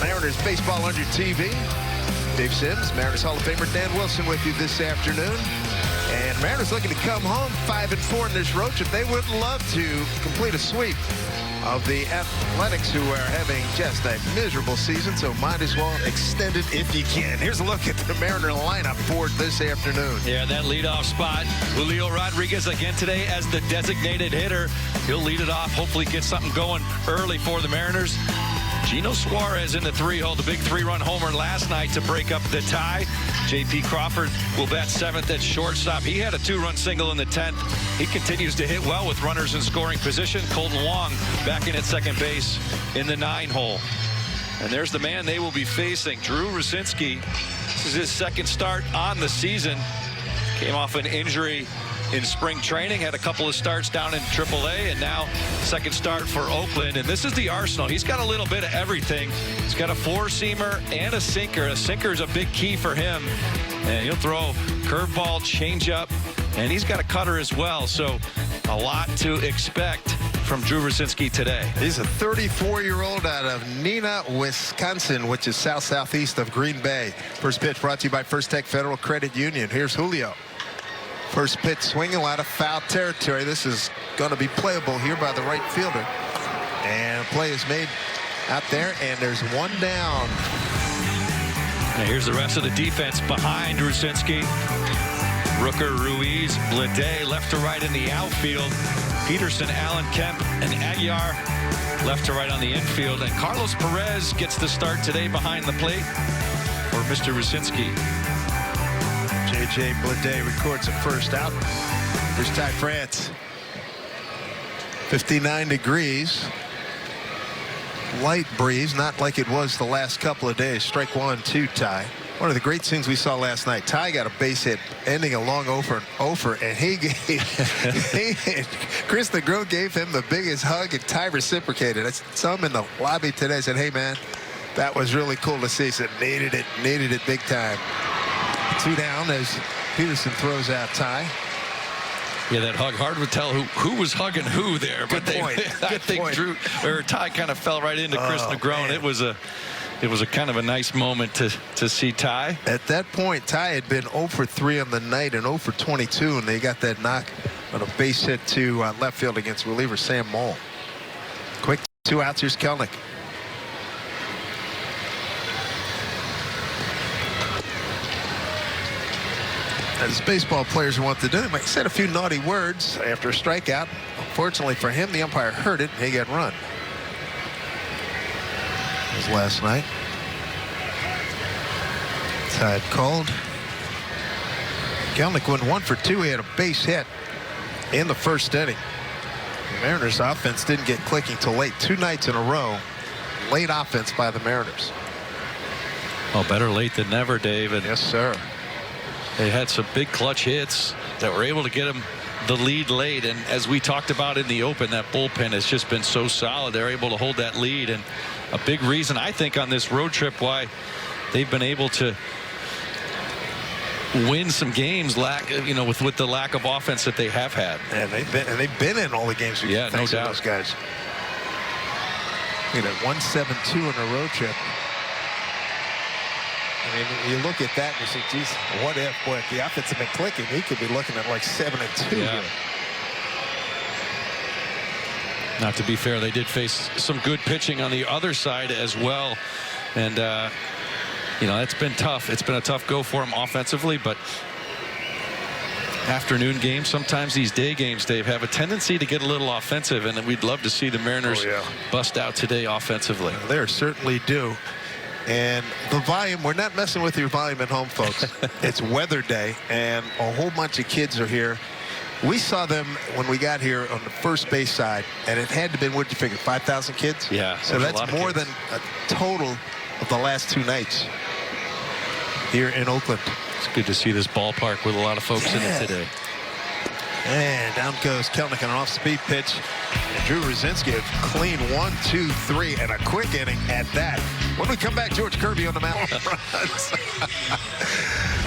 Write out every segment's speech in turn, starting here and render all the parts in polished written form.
Mariners baseball on your TV. Dave Sims, Mariners Hall of Famer Dan Wilson with you this afternoon. And Mariners looking to come home 5-4 in this road trip. They would love to complete a sweep of the Athletics, who are having just a miserable season, so might as well extend it if you can. Here's a look at the Mariner lineup for this afternoon. Yeah, that leadoff spot. Julio Rodriguez again today as the designated hitter. He'll lead it off, hopefully get something going early for the Mariners. Gino Suarez in the 3-hole, the big 3-run homer last night to break up the tie. J.P. Crawford will bat 7th at shortstop. He had a 2-run single in the 10th. He continues to hit well with runners in scoring position. Colton Wong back in at second base in the 9-hole. And there's the man they will be facing, Drew Rucinski. This is his second start on the season. Came off an injury in spring training, had a couple of starts down in AAA, and now second start for Oakland. And this is the arsenal. He's got a little bit of everything. He's got a 4-seamer and a sinker. A sinker is a big key for him, and he'll throw curveball, changeup, and he's got a cutter as well. So a lot to expect from Drew Rucinski today. He's a 34-year-old out of Neenah, Wisconsin, which is southeast of Green Bay. First pitch brought to you by First Tech Federal Credit Union. Here's Julio. First pitch swinging, a lot of foul territory. This is going to be playable here by the right fielder. And a play is made out there, and there's one down. Now here's the rest of the defense behind Rucinski. Rooker, Ruiz, Blade, left to right in the outfield. Peterson, Allen, Kemp, and Aguiar left to right on the infield. And Carlos Perez gets the start today behind the plate for Mr. Rucinski. J.J. Blade records a first out. Here's Ty France. 59 degrees. Light breeze, not like it was the last couple of days. Strike 1-2, Ty. One of the great things we saw last night. Ty got a base hit, ending a long over, and he gave Chris DeGroat gave him the biggest hug, and Ty reciprocated. I saw him in the lobby today. Said, "Hey man, that was really cool to see." Said, needed it big time. 2 down as Peterson throws out Ty. Yeah, that hug, hard to tell who was hugging who there. Good but point. I think Ty kind of fell right into Chris DeGroat. It was a kind of a nice moment to see Ty. At that point, Ty had been 0 for 3 on the night and 0 for 22, and they got that knock on a base hit to left field against reliever Sam Moll. Quick 2 outs. Here's Kelnick. As baseball players want to do, they might said a few naughty words after a strikeout. Unfortunately for him, the umpire heard it, and he got run. As last night. Tied cold. Kelnick went 1 for 2. He had a base hit in the first inning. The Mariners offense didn't get clicking till late. 2 nights in a row. Late offense by the Mariners. Well, better late than never, Dave. And yes, sir. They had some big clutch hits that were able to get them the lead late. And as we talked about in the open, that bullpen has just been so solid. They're able to hold that lead. And a big reason, I think, on this road trip why they've been able to win some games, with the lack of offense that they have had. And they've been in all the games. Yeah, no doubt. Those guys. Look at that 1-7-2 on a road trip. I mean, you look at that and you say, geez, what if the offense had been clicking? He could be looking at like 7-2. Yeah. Now, to be fair, they did face some good pitching on the other side as well. And, it's been tough. It's been a tough go for them offensively, but afternoon games, sometimes these day games, Dave, have a tendency to get a little offensive, and we'd love to see the Mariners bust out today offensively. They certainly do. And the volume, we're not messing with your volume at home, folks. It's weather day, and a whole bunch of kids are here. We saw them when we got here on the first base side, and it had to be, what did you figure, 5,000 kids? Yeah. So that's more than a total of the last 2 nights here in Oakland. It's good to see this ballpark with a lot of folks in it today. And down goes Kelnick on an off-speed pitch. And Drew Rucinski, a clean 1, 2, 3, and a quick inning at that. When we come back, George Kirby on the mound.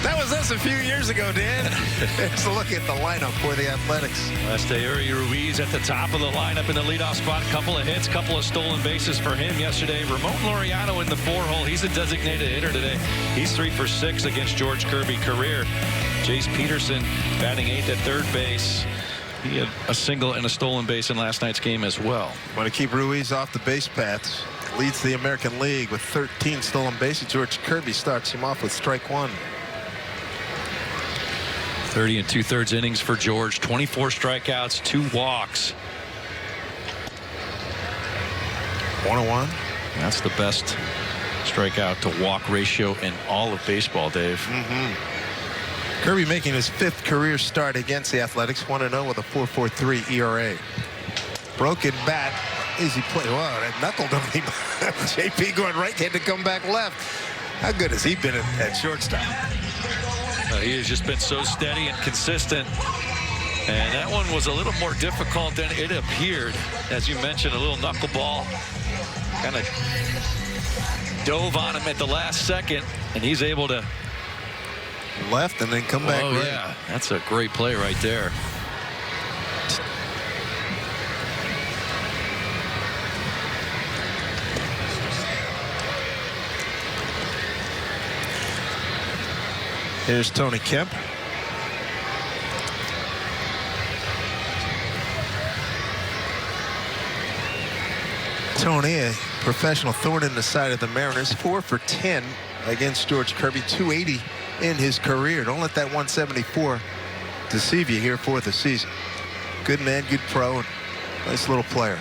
That was us a few years ago, Dan. Let's look at the lineup for the Athletics. Esteury Ruiz at the top of the lineup in the leadoff spot. Couple of hits, couple of stolen bases for him yesterday. Ramon Laureano in the 4-hole. He's a designated hitter today. He's 3 for 6 against George Kirby career. Jace Peterson batting 8th at third base. He had a single and a stolen base in last night's game as well. Want to keep Ruiz off the base paths. Leads the American League with 13 stolen bases. George Kirby starts him off with strike 1. 30 2/3 innings for George. 24 strikeouts, 2 walks. 101. That's the best strikeout to walk ratio in all of baseball, Dave. Kirby making his 5th career start against the Athletics. 1-0 with a 4.43 ERA. Broken bat. Easy play. Wow, that knuckled him. JP going right, had to come back left. How good has he been at shortstop? He has just been so steady and consistent. And that one was a little more difficult than it appeared. As you mentioned, a little knuckleball. Kind of dove on him at the last second. And he's able to left and then come back. Oh, right. Yeah, that's a great play right there. Here's Tony Kemp. Tony, a professional thorn in the side of the Mariners. 4 for 10 against George Kirby. 280 in his career. Don't let that 174 deceive you here for the season. Good man, good pro, and nice little player.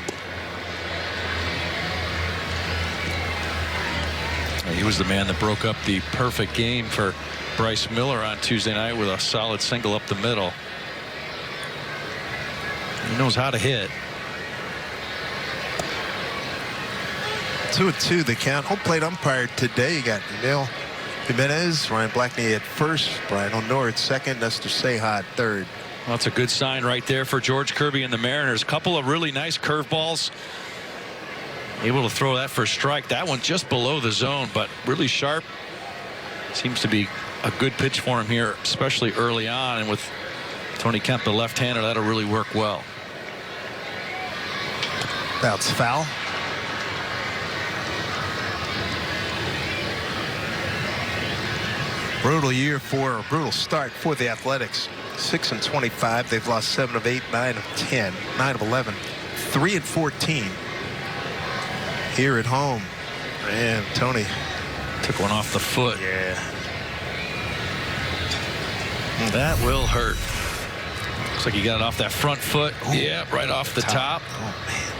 He was the man that broke up the perfect game for Bryce Miller on Tuesday night with a solid single up the middle. He knows how to hit. 2-2 the count. Home plate umpire today. You got Neil Jimenez, Ryan Blackney at first, Brian O'Neill at second, Nestor Ceja at third. Well, that's a good sign right there for George Kirby and the Mariners. Couple of really nice curveballs. Able to throw that for a strike. That one just below the zone, but really sharp. Seems to be a good pitch for him here, especially early on. And with Tony Kemp, the left-hander, that'll really work well. That's foul. Brutal start for the Athletics. 6-25. They've lost 7 of 8, 9 of 10, 9 of 11, 3 and 14 here at home. And Tony took one off the foot. Yeah. That will hurt. Looks like he got it off that front foot. Ooh. Yeah, right off the top. Oh, man.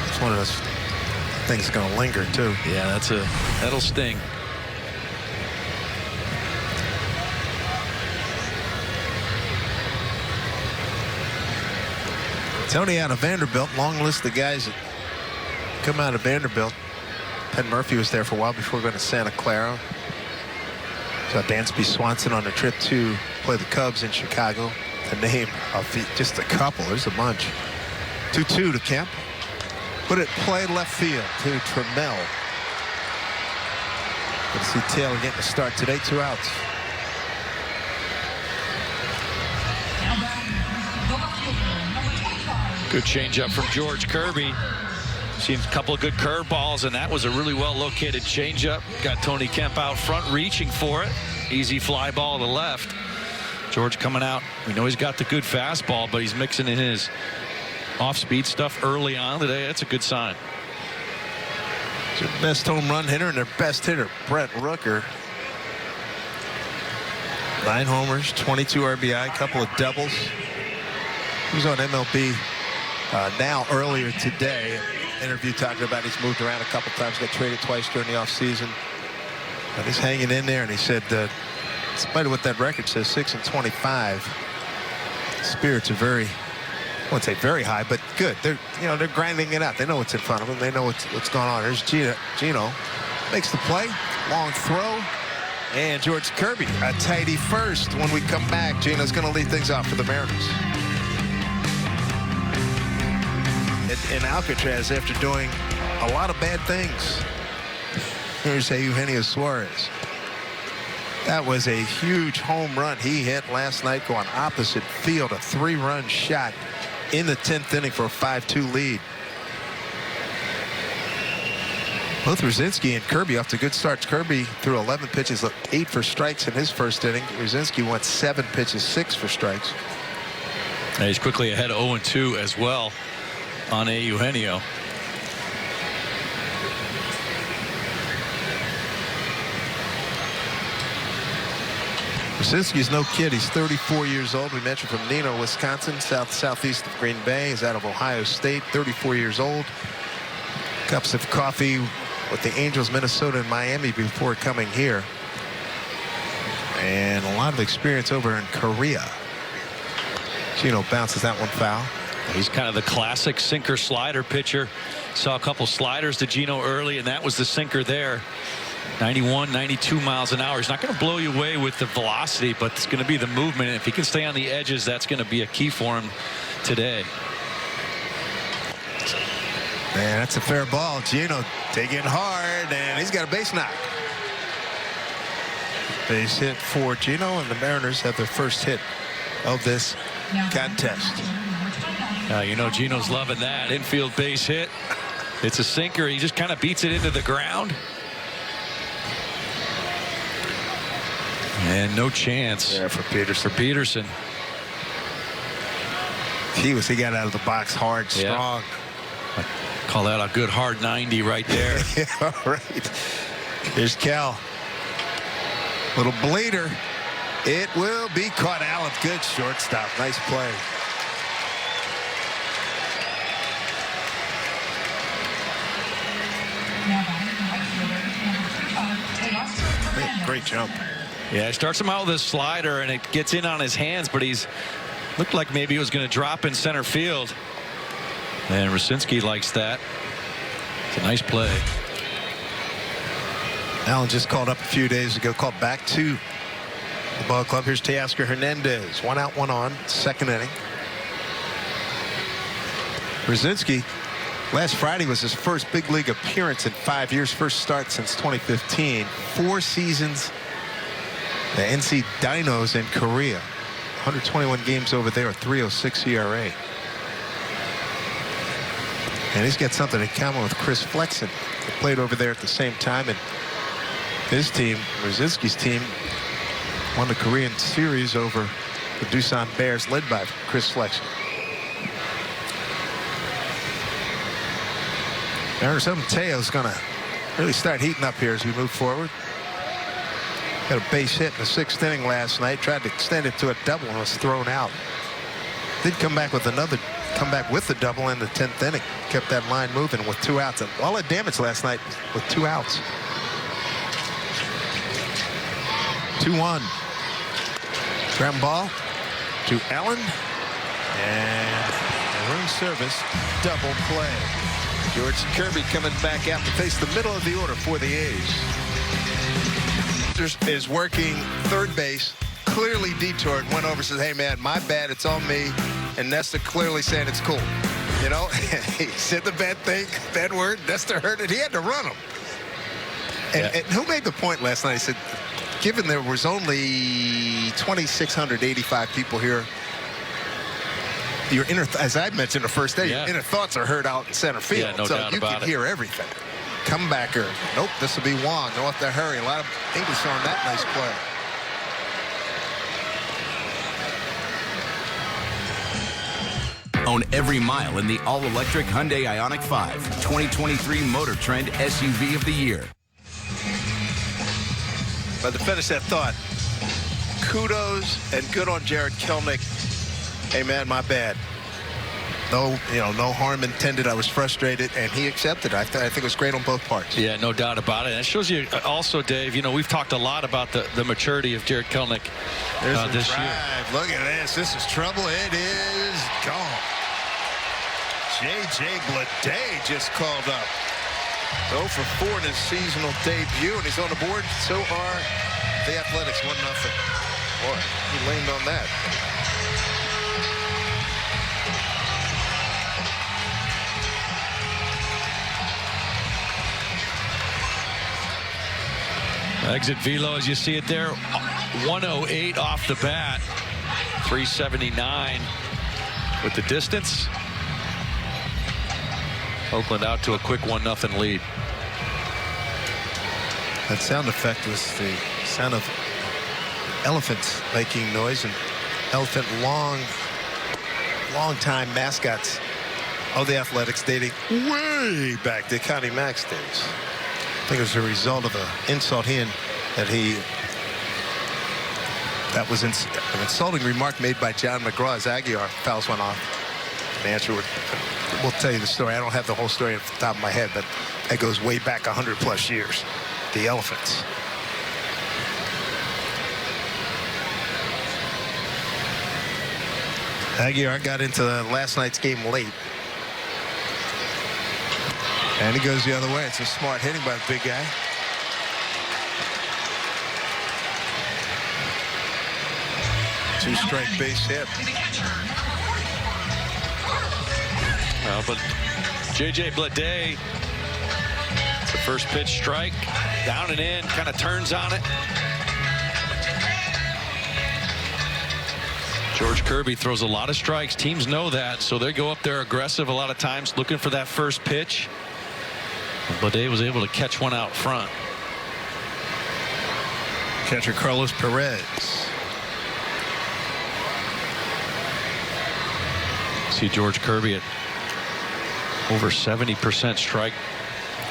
It's one of those things going to linger, too. Yeah, that'll sting. Tony out of Vanderbilt. Long list of guys that come out of Vanderbilt. Penn Murphy was there for a while before going to Santa Clara. Saw Dansby Swanson on a trip to play the Cubs in Chicago. To name of just a couple. There's a bunch. 2-2 to Kemp. Put it play left field to Trammell. Good to see Taylor getting the start today. 2 outs. Good changeup from George Kirby. Seen a couple of good curveballs, and that was a really well-located changeup. Got Tony Kemp out front reaching for it. Easy fly ball to left. George coming out. We know he's got the good fastball, but he's mixing in his off-speed stuff early on today. That's a good sign. It's their best home run hitter and their best hitter, Brett Rooker. 9 homers, 22 RBI, couple of doubles. He was on MLB Now earlier today. Interview talking about he's moved around a couple times, got traded twice during the offseason. And he's hanging in there, and he said, in spite of what that record says, 6-25, spirits are very, I wouldn't say very high, but good. They're grinding it out. They know what's in front of them. They know what's going on. There's Gino makes the play, long throw, and George Kirby a tighty first. When we come back, Gino's going to lead things off for the Mariners. In Alcatraz, after doing a lot of bad things, here's Eugenio Suarez. That was a huge home run he hit last night going opposite field. A 3-run shot in the 10th inning for a 5-2 lead. Both Rosinski and Kirby off to good starts. Kirby threw 11 pitches, 8 for strikes in his first inning. Rosinski went 7 pitches, 6 for strikes. And he's quickly ahead of 0-2 as well on Eugenio. Rosinski's no kid. He's 34 years old. We mentioned from Neenah, Wisconsin, southeast of Green Bay. He's out of Ohio State, 34 years old. Cups of coffee with the Angels, Minnesota, and Miami before coming here. And a lot of experience over in Korea. Gino bounces that one foul. He's kind of the classic sinker slider pitcher. Saw a couple sliders to Gino early, and that was the sinker there. 91, 92 miles an hour. He's not going to blow you away with the velocity, but it's going to be the movement. And if he can stay on the edges, that's going to be a key for him today. Man, that's a fair ball. Gino taking hard, and he's got a base knock. Base hit for Gino, and the Mariners have their first hit of this contest. You know, Gino's loving that infield base hit. It's a sinker. He just kind of beats it into the ground. And no chance for Peterson. He got out of the box hard, strong. Yeah. Call that a good hard 90 right there. Yeah, right. Here's Cal. Little bleeder. It will be caught. Allen, good shortstop. Nice play. Great jump. Yeah, he starts him out with a slider, and it gets in on his hands, but he's looked like maybe he was going to drop in center field. And Rosinski likes that. It's a nice play. Allen just called up a few days ago, called back to the ball club. Here's Teoscar Hernandez. 1 out, 1 on, second inning. Rosinski, last Friday was his first big league appearance in 5 years, first start since 2015. 4 seasons. The NC Dinos in Korea. 121 games over there, a 3.06 ERA. And he's got something in common with Chris Flexen. They played over there at the same time, and his team, Rosinski's team, won the Korean series over the Doosan Bears, led by Chris Flexen. Arizona Mateo's going to really start heating up here as we move forward. Got a base hit in the 6th inning last night. Tried to extend it to a double and was thrown out. Did come back with the double in the 10th inning. Kept that line moving with 2 outs. And all that damage last night with 2 outs. 2-1. Ground ball to Allen. And a room service double play. George Kirby coming back out to face the middle of the order for the A's. Is working third base, clearly detoured, went over, says, hey man, my bad, it's on me. And Nestor clearly saying it's cool. You know, he said the bad thing, bad word. Nestor heard it. He had to run him. And who made the point last night? He said, given there was only 2,685 people here, your inner, as I mentioned the first day, your inner thoughts are heard out in center field. Yeah, no doubt you about can it. hear everything. Comebacker. Nope, this will be Wong. No have to hurry. A lot of English on that nice play. Own every mile in the all-electric Hyundai Ioniq 5, 2023 Motor Trend SUV of the year. But to finish that thought, kudos and good on Jared Kelenic. Hey man, my bad. No harm intended. I was frustrated, and he accepted. I think it was great on both parts. Yeah, no doubt about it. And it shows you also, Dave, we've talked a lot about the maturity of Jared Kelenic this year. Look at this. This is trouble. It is gone. J.J. Bleday just called up. 0 for 4 in his seasonal debut, and he's on the board. So are the Athletics, 1-0. Boy, he leaned on that. Exit velo as you see it there. 108 off the bat. 379 with the distance. Oakland out to a quick 1-0 lead. That sound effect was the sound of elephants making noise, and elephant long time mascots of the Athletics dating way back to Connie Mack's days. I think it was a result of an insult that was an insulting remark made by John McGraw as Aguiar fouls one off. The answer we'll tell you the story. I don't have the whole story off the top of my head, but that goes way back 100+ years. The Elephants. Aguiar got into last night's game late. And he goes the other way. It's a smart hitting by the big guy. Two-strike base hit. Well, but J.J. Bleday, it's the first pitch strike. Down and in, kind of turns on it. George Kirby throws a lot of strikes. Teams know that, so they go up there aggressive a lot of times, looking for that first pitch. Bleday was able to catch one out front. Catcher Carlos Perez. See George Kirby at over 70% strike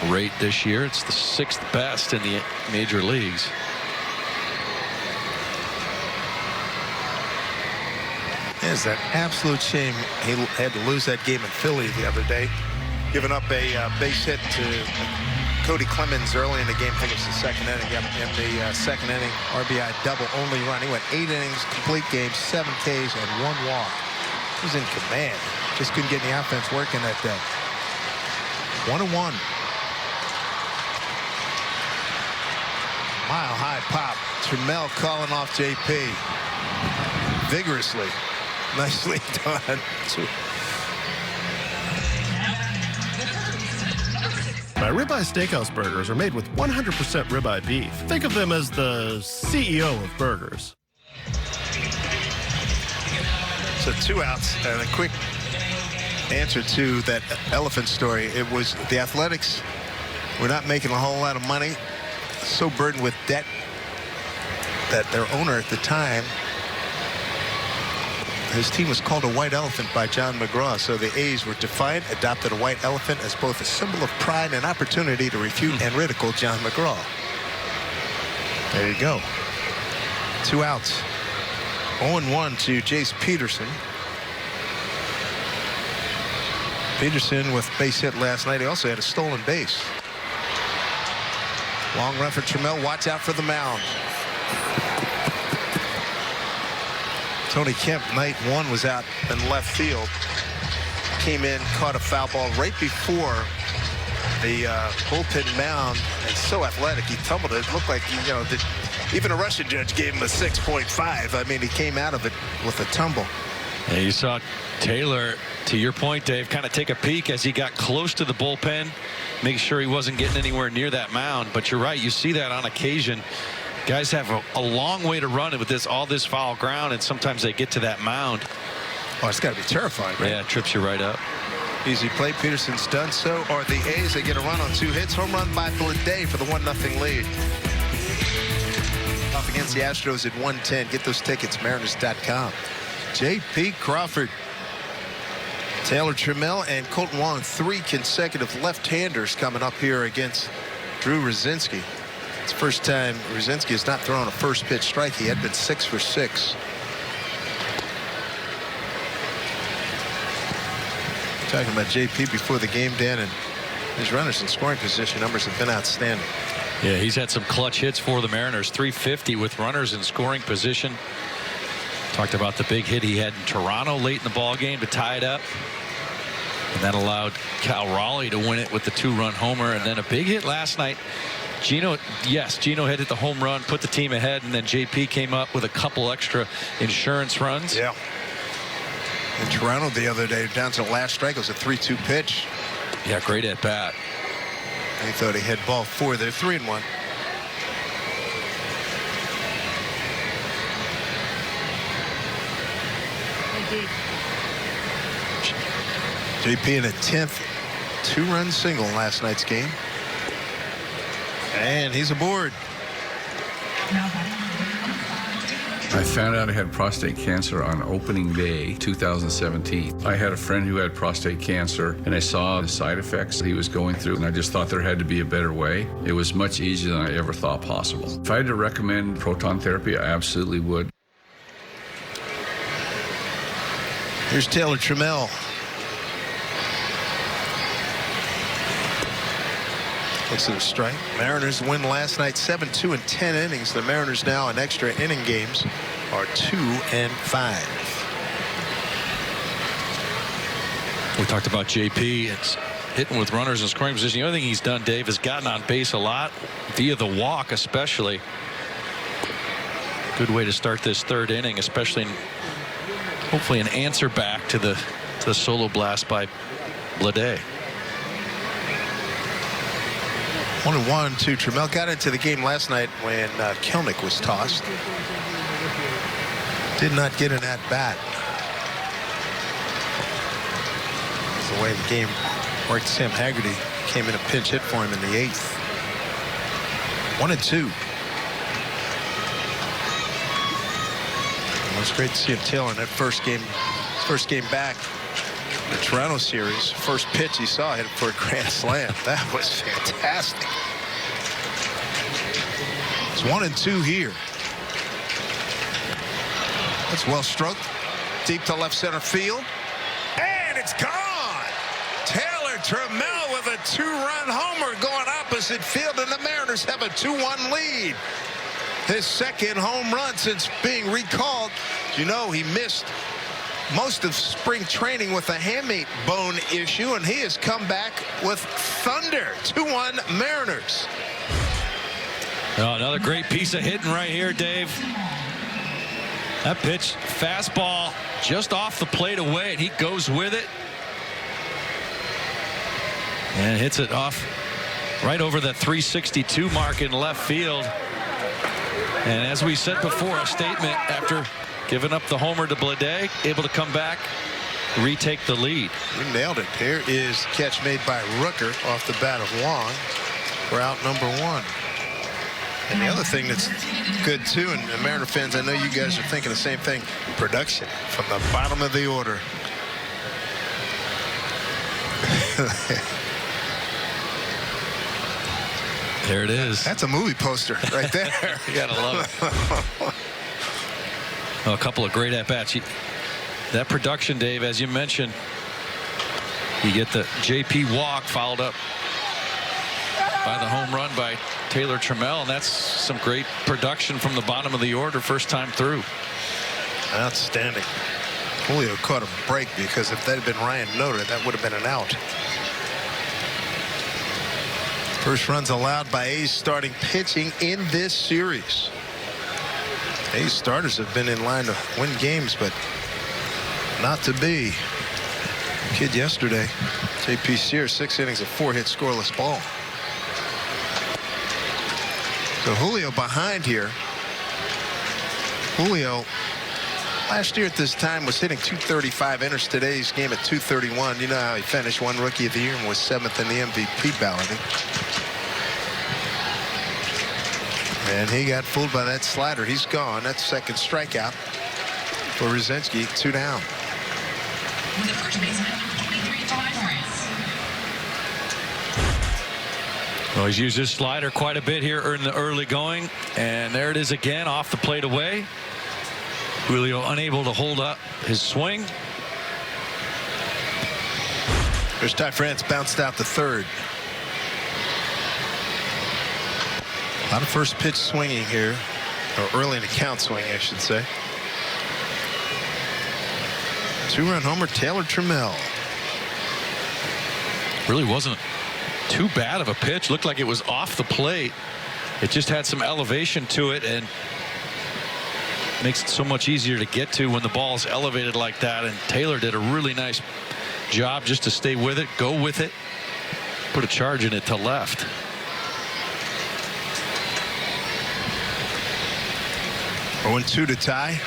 rate this year. It's the 6th best in the major leagues. It's that absolute shame he had to lose that game in Philly the other day, giving up a base hit to Cody Clemens early in the game. I think it was the second inning. In the second inning, RBI double, only run. He went 8 innings, complete game, 7 Ks, and 1 walk. He was in command. Just couldn't get any offense working that day. 1-1. Mile high pop. Trammell calling off JP vigorously. Nicely done. My Ribeye Steakhouse burgers are made with 100% ribeye beef. Think of them as the CEO of burgers. So 2 outs and a quick answer to that elephant story. It was the Athletics were not making a whole lot of money, so burdened with debt that their owner at the time, his team was called a white elephant by John McGraw. So the A's were defiant, adopted a white elephant as both a symbol of pride and opportunity to refute and ridicule John McGraw. There you go. 2 outs. 0-1 to Jace Peterson. Peterson with base hit last night. He also had a stolen base. Long run for Trammell. Watch out for the mound. Tony Kemp, night 1, was out in left field. Came in, caught a foul ball right before the bullpen mound. And so athletic, he tumbled it. It looked like, even a Russian judge gave him a 6.5. I mean, he came out of it with a tumble. Yeah, you saw Taylor, to your point, Dave, kind of take a peek as he got close to the bullpen, make sure he wasn't getting anywhere near that mound. But you're right, you see that on occasion. Guys have a long way to run with all this foul ground, and sometimes they get to that mound. Oh, it's got to be terrifying, right? Yeah, it trips you right up. Easy play. Peterson's done so. Or the A's, they get a run on 2 hits. Home run by Bleday for the 1-0 lead. Off against the Astros at 110. Get those tickets, Mariners.com. J.P. Crawford, Taylor Trammell, and Colton Wong, 3 consecutive left-handers coming up here against Drew Rosinski. It's the first time Rosinski has not thrown a first pitch strike. He had been 6 for 6. Talking about JP before the game, Dan, and his runners in scoring position numbers have been outstanding. Yeah, he's had some clutch hits for the Mariners. 350 with runners in scoring position. Talked about the big hit he had in Toronto late in the ball game to tie it up. And that allowed Cal Raleigh to win it with the 2-run homer. And then a big hit last night. Gino had hit the home run, put the team ahead, and then JP came up with a couple extra insurance runs. Yeah. In Toronto the other day, down to the last strike, it was a 3-2 pitch. Yeah, great at bat. He thought he had ball 4 there, 3-1. JP in a 10th two-run single in last night's game. And he's aboard. I found out I had prostate cancer on opening day 2017. I had a friend who had prostate cancer, and I saw the side effects he was going through, and I just thought there had to be a better way. It was much easier than I ever thought possible. If I had to recommend proton therapy, I absolutely would. Here's Taylor Trammell. Looks at a strike. Mariners win last night 7-2 in 10 innings. The Mariners now in extra inning games are 2-5. We talked about JP. It's hitting with runners in scoring position. The other thing he's done, Dave, is gotten on base a lot via the walk, especially. Good way to start this third inning, especially hopefully an answer back to the solo blast by Bleday. 1-1 to Trammell. Got into the game last night when Kelnick was tossed. Did not get an at-bat. The way the game worked, Sam Haggerty came in a pinch hit for him in the 8th. 1-2. It was great to see him Taylor in that first game. His first game back. The Toronto series, first pitch he saw hit for a grand slam. That was fantastic. It's 1-2 here. That's well struck. Deep to left center field. And it's gone. Taylor Trammell with a 2-run homer going opposite field, and the Mariners have a 2-1 lead. His second home run since being recalled. You know, he missed most of spring training with a hamate bone issue, and he has come back with thunder. 2-1 Mariners. Oh, another great piece of hitting right here, Dave. That pitch, fastball, just off the plate away, and he goes with it. And hits it off right over the 362 mark in left field. And as we said before, a statement after giving up the homer to Bleday, able to come back, retake the lead. You nailed it. Here is the catch made by Rooker off the bat of Wong for out number 1. And the other thing that's good too, and the Mariner fans, I know you guys are thinking the same thing, production from the bottom of the order. There it is. That's a movie poster right there. You gotta love it. Oh, a couple of great at-bats. That production, Dave, as you mentioned, you get the JP walk followed up by the home run by Taylor Trammell, and that's some great production from the bottom of the order first time through. Outstanding. Julio caught a break, because if that had been Ryan Noda, that would have been an out. First runs allowed by A's starting pitching in this series. A's starters have been in line to win games, but not to be. Kid yesterday, J.P. Sears, 6 innings of 4 hit scoreless ball. So Julio behind here. Julio last year at this time was hitting .235, enters today's game at .231. You know how he finished, won Rookie of the Year and was 7th in the MVP balloting. And he got fooled by that slider. He's gone. That's second strikeout for Rosinski. 2 down. The first baseman, 23-5 Well, he's used his slider quite a bit here in the early going, and there it is again, off the plate away. Julio unable to hold up his swing. There's Ty France, bounced out to third. A lot of first pitch swinging here, or early in the count swinging, I should say. 2-run homer, Taylor Trammell. Really wasn't too bad of a pitch. Looked like it was off the plate. It just had some elevation to it, and makes it so much easier to get to when the ball is elevated like that. And Taylor did a really nice job just to stay with it, go with it, put a charge in it to left. Oh, 1-2 to tie.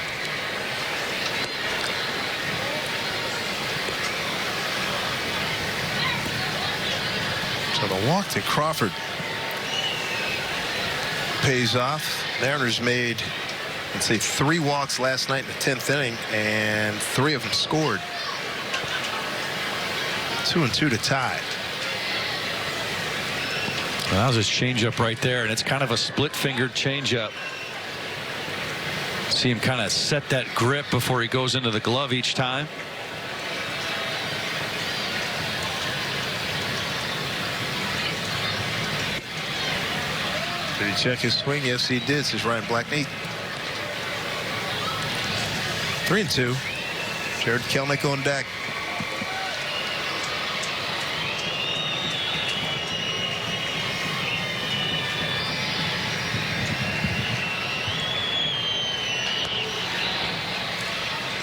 So the walk to Crawford pays off. Mariners made, let's say, 3 walks last night in the 10th inning, and 3 of them scored. 2-2 to tie. Well, that was his changeup right there, and it's kind of a split-fingered changeup. See him kind of set that grip before he goes into the glove each time. Did he check his swing? Yes, he did, says Ryan Blackney. 3-2. Jared Kelnick on deck.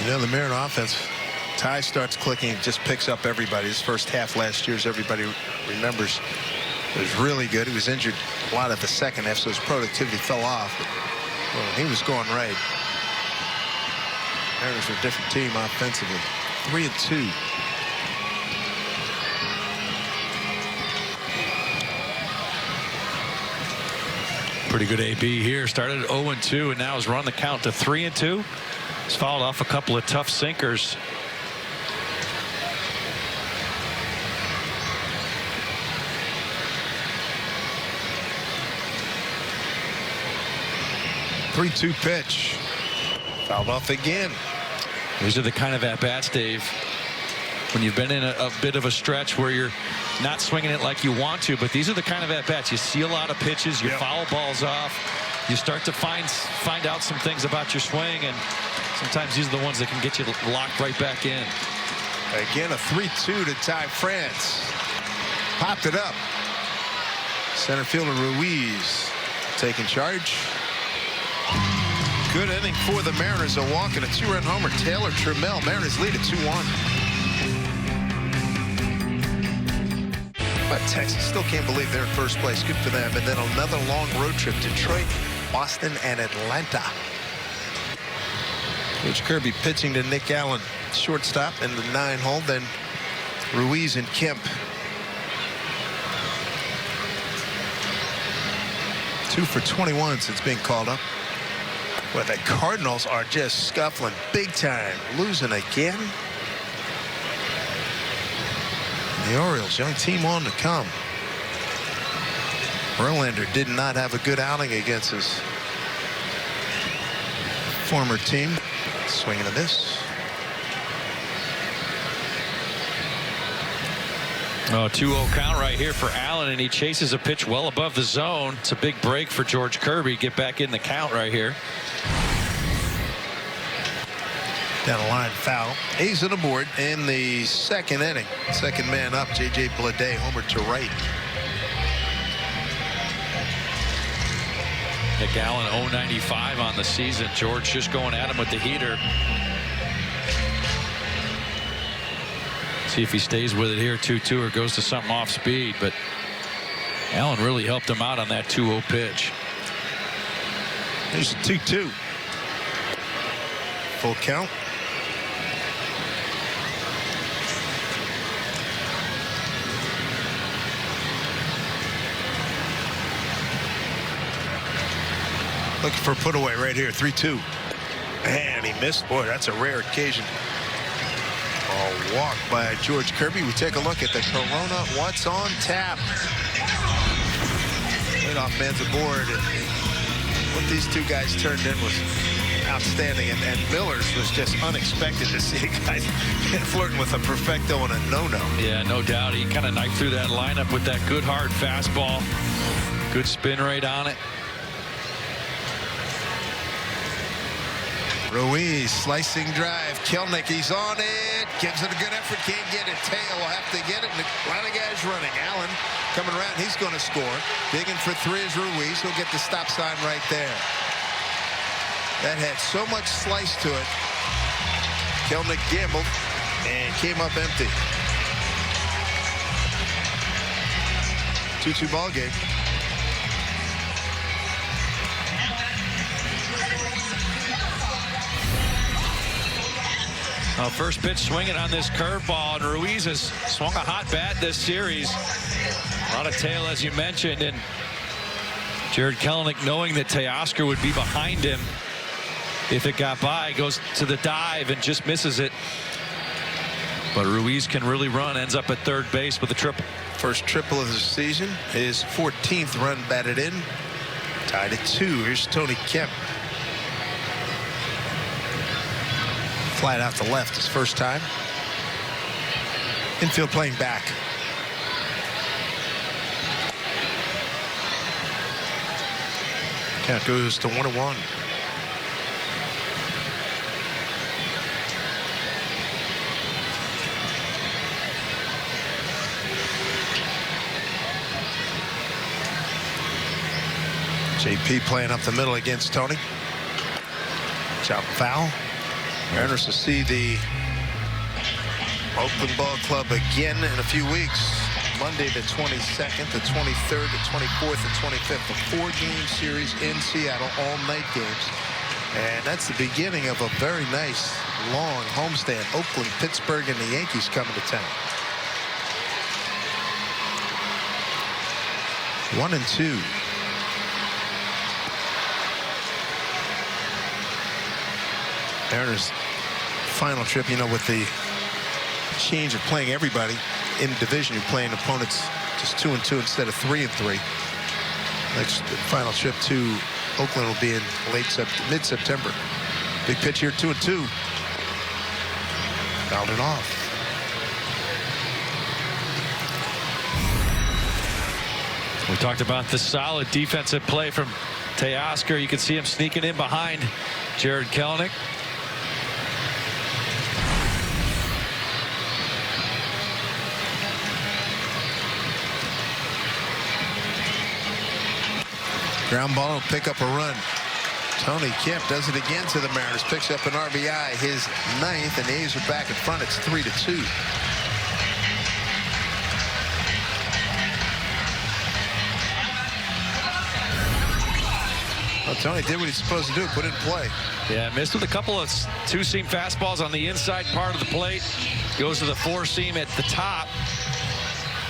You know, the Mariner offense, Ty starts clicking, it just picks up everybody. His first half last year, as everybody remembers, was really good. He was injured a lot at the second half, so his productivity fell off. But he was going right. Mariners are a different team offensively. 3-2. Pretty good AB here. Started at 0-2 and now has run the count to 3-2. He's fouled off a couple of tough sinkers. Three-two pitch. Fouled off again. These are the kind of at-bats, Dave, when you've been in a bit of a stretch where you're not swinging it like you want to, but these are the kind of at-bats. You see a lot of pitches, you foul balls off, you start to find out some things about your swing, and sometimes these are the ones that can get you locked right back in. Again, a 3-2 to tie France. Popped it up. Center fielder Ruiz taking charge. Good inning for the Mariners. A walk and a 2-run homer. Taylor Trammell. Mariners lead at 2-1. But Texas still can't believe they're in first place. Good for them. And then another long road trip. Detroit, Boston, and Atlanta. Coach Kirby pitching to Nick Allen, shortstop in the 9-hole. Then Ruiz and Kemp. 2 for 21 since being called up. Well, the Cardinals are just scuffling big time, losing again. The Orioles, young team on to come. Verlander did not have a good outing against his former team. Swinging at this. Oh, 2-0 count right here for Allen, and he chases a pitch well above the zone. It's a big break for George Kirby. Get back in the count right here. Down the line, foul. A's on the board in the second inning. Second man up, J.J. Bleday, homer to right. Nick Allen 0-95 on the season. George just going at him with the heater. See if he stays with it here, 2-2, or goes to something off speed. But Allen really helped him out on that 2-0 pitch. There's a 2-2. Full count. Looking for a put away right here. 3-2. And he missed. Boy, that's a rare occasion. A walk by George Kirby. We take a look at the Corona What's on Tap. Leadoff man's aboard. And what these two guys turned in was outstanding. And Miller's was just unexpected to see a guy flirting with a perfecto and a no-no. Yeah, no doubt. He kind of knifed through that lineup with that good hard fastball. Good spin rate on it. Ruiz, slicing drive. Kelnick, he's on it. Gives it a good effort. Can't get it. Tail will have to get it. And a lot of guys running. Allen coming around. He's going to score. Digging for 3 is Ruiz. He'll get the stop sign right there. That had so much slice to it. Kelnick gambled and came up empty. 2-2 ball game. First pitch swinging on this curveball, and Ruiz has swung a hot bat this series. A lot of tail, as you mentioned, and Jared Kelenic, knowing that Teoscar would be behind him if it got by, goes to the dive and just misses it. But Ruiz can really run, ends up at third base with a triple. First triple of the season, his 14th run batted in. Tied at 2. Here's Tony Kemp. Flat out to left his first time. Infield playing back. Count goes to 1-1. JP playing up the middle against Tony. Chop foul. Mariners to see the Oakland Ball Club again in a few weeks. Monday the 22nd, the 23rd, the 24th, and 25th. A 4-game series in Seattle, all night games. And that's the beginning of a very nice long homestand. Oakland, Pittsburgh, and the Yankees coming to town. 1-2. Mariners' final trip, you know, with the change of playing everybody in the division, you're playing opponents just 2-2 instead of 3-3. Next final trip to Oakland will be in mid-September. Big pitch here, 2-2. Fouled it off. We talked about the solid defensive play from Teoscar. You can see him sneaking in behind Jared Kelenic. Ground ball will pick up a run. Tony Kemp does it again to the Mariners. Picks up an RBI, his 9th, and the A's are back in front. It's 3-2. Well, Tony did what he's supposed to do, put it in play. Yeah, missed with a couple of two-seam fastballs on the inside part of the plate. Goes to the four-seam at the top.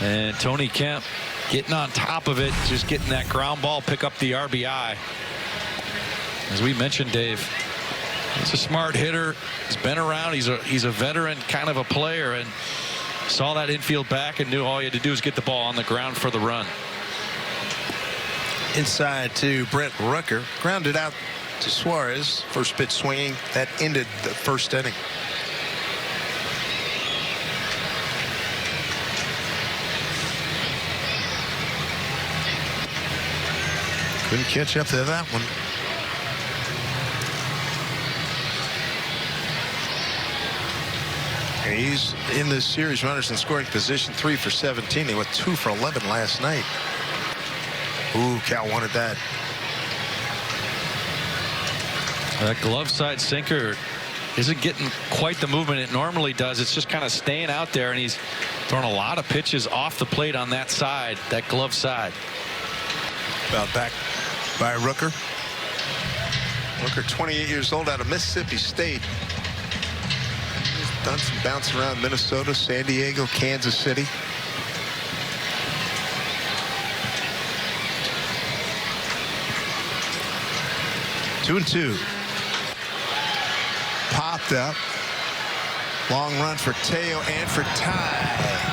And Tony Kemp getting on top of it, just getting that ground ball, pick up the RBI. As we mentioned, Dave, he's a smart hitter. He's been around. He's a veteran kind of a player, and saw that infield back and knew all he had to do was get the ball on the ground for the run. Inside to Brent Rooker, grounded out to Suarez. First pitch swinging. That ended the first inning. Couldn't catch up to that one. And he's in this series, runners in scoring position, 3 for 17. They went 2 for 11 last night. Ooh, Cal wanted that. That glove side sinker isn't getting quite the movement it normally does. It's just kind of staying out there, and he's throwing a lot of pitches off the plate on that side, that glove side. About back by Rooker. Rooker, 28 years old, out of Mississippi State. He's done some bounce around Minnesota, San Diego, Kansas City. Two and two. Popped up. Long run for Teo and for Ty.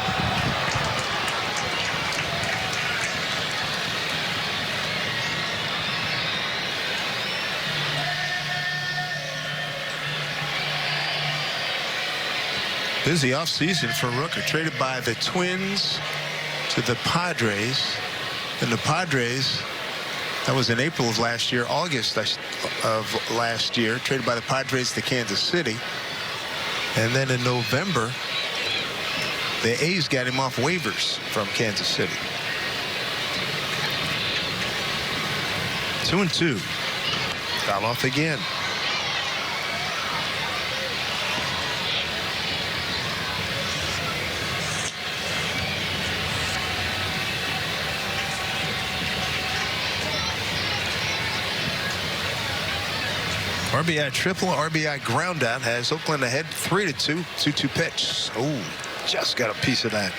Busy offseason for Rooker. Traded by the Twins to the Padres. And the Padres, that was in April of last year, August of last year, traded by the Padres to Kansas City. And then in November, the A's got him off waivers from Kansas City. 2 and 2. Foul off again. RBI triple, RBI ground out has Oakland ahead 3-2. 2-2 pitch. Oh, just got a piece of that.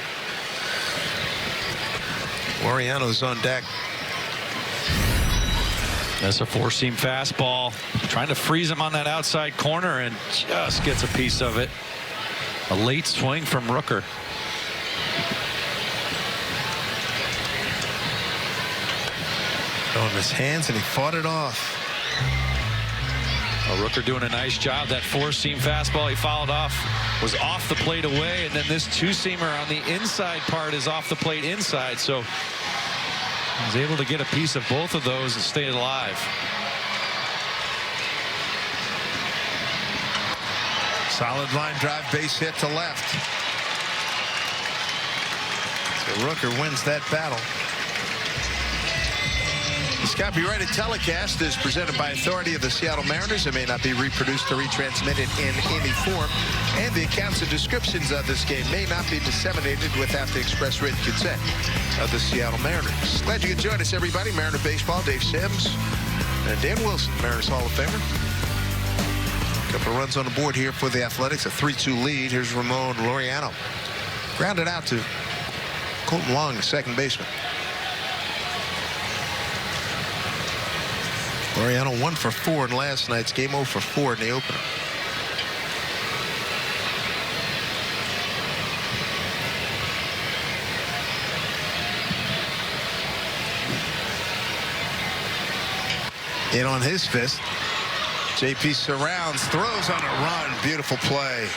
Laureano's on deck. That's a four-seam fastball. Trying to freeze him on that outside corner and just gets a piece of it. A late swing from Rooker. On his hands, and he fought it off. Rooker doing a nice job. That four-seam fastball he fouled off was off the plate away, and then this two-seamer on the inside part is off the plate inside. So he's able to get a piece of both of those and stay alive. Solid line drive, base hit to left. So Rooker wins that battle. This copyrighted telecast is presented by authority of the Seattle Mariners. It may not be reproduced or retransmitted in any form, and the accounts and descriptions of this game may not be disseminated without the express written consent of the Seattle Mariners. Glad you could join us, everybody. Mariner Baseball, Dave Sims and Dan Wilson, Mariners Hall of Famer. A couple of runs on the board here for the Athletics, a 3-2 lead. Here's Ramon Laureano. Grounded out to Colton Long, the second baseman. Laureano 1 for 4 in last night's game, 0 for 4 in the opener. In on his fist. JP surrounds, throws on a run. Beautiful play.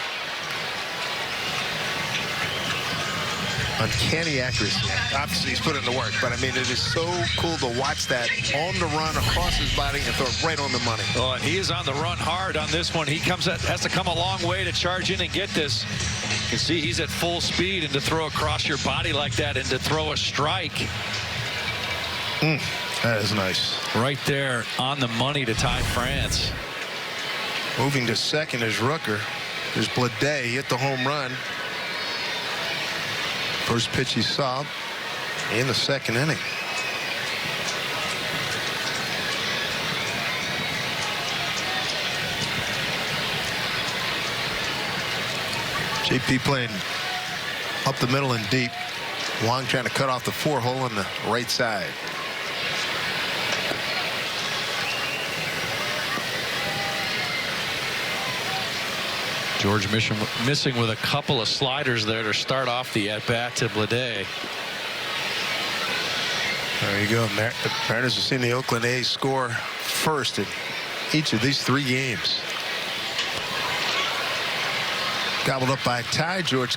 Uncanny accuracy. Obviously, he's put in the work, but I mean, it is so cool to watch that on the run across his body and throw it right on the money. Oh, and he is on the run hard on this one. He has to come a long way to charge in and get this. You can see he's at full speed, and to throw across your body like that and to throw a strike. That is nice. Right there on the money to tie France. Moving to second is Rooker. There's Blade. He hit the home run. First pitch he saw in the second inning. JP playing up the middle and deep. Wong trying to cut off the 4-hole on the right side. George missing with a couple of sliders there to start off the at-bat to Blade. There you go. The Mariners have seen the Oakland A's score first in each of these 3 games. Gobbled up by Ty. George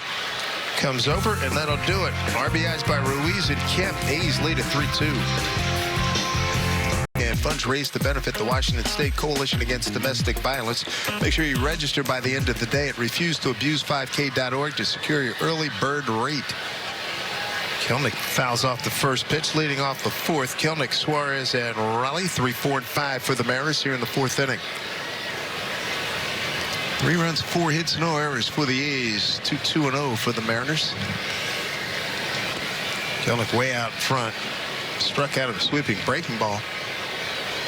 comes over, and that'll do it. RBIs by Ruiz and Kemp. A's lead at 3-2. And funds raised to benefit the Washington State Coalition Against Domestic Violence. Make sure you register by the end of the day at refusetoabuse5k.org to secure your early bird rate. Kelnick fouls off the first pitch, leading off the fourth. Kelnick, Suarez, and Raleigh, 3, 4, and 5 for the Mariners here in the 4th inning. 3 runs, 4 hits, no errors for the A's. 2-2-0 for the Mariners. Kelnick way out front. Struck out of a sweeping breaking ball.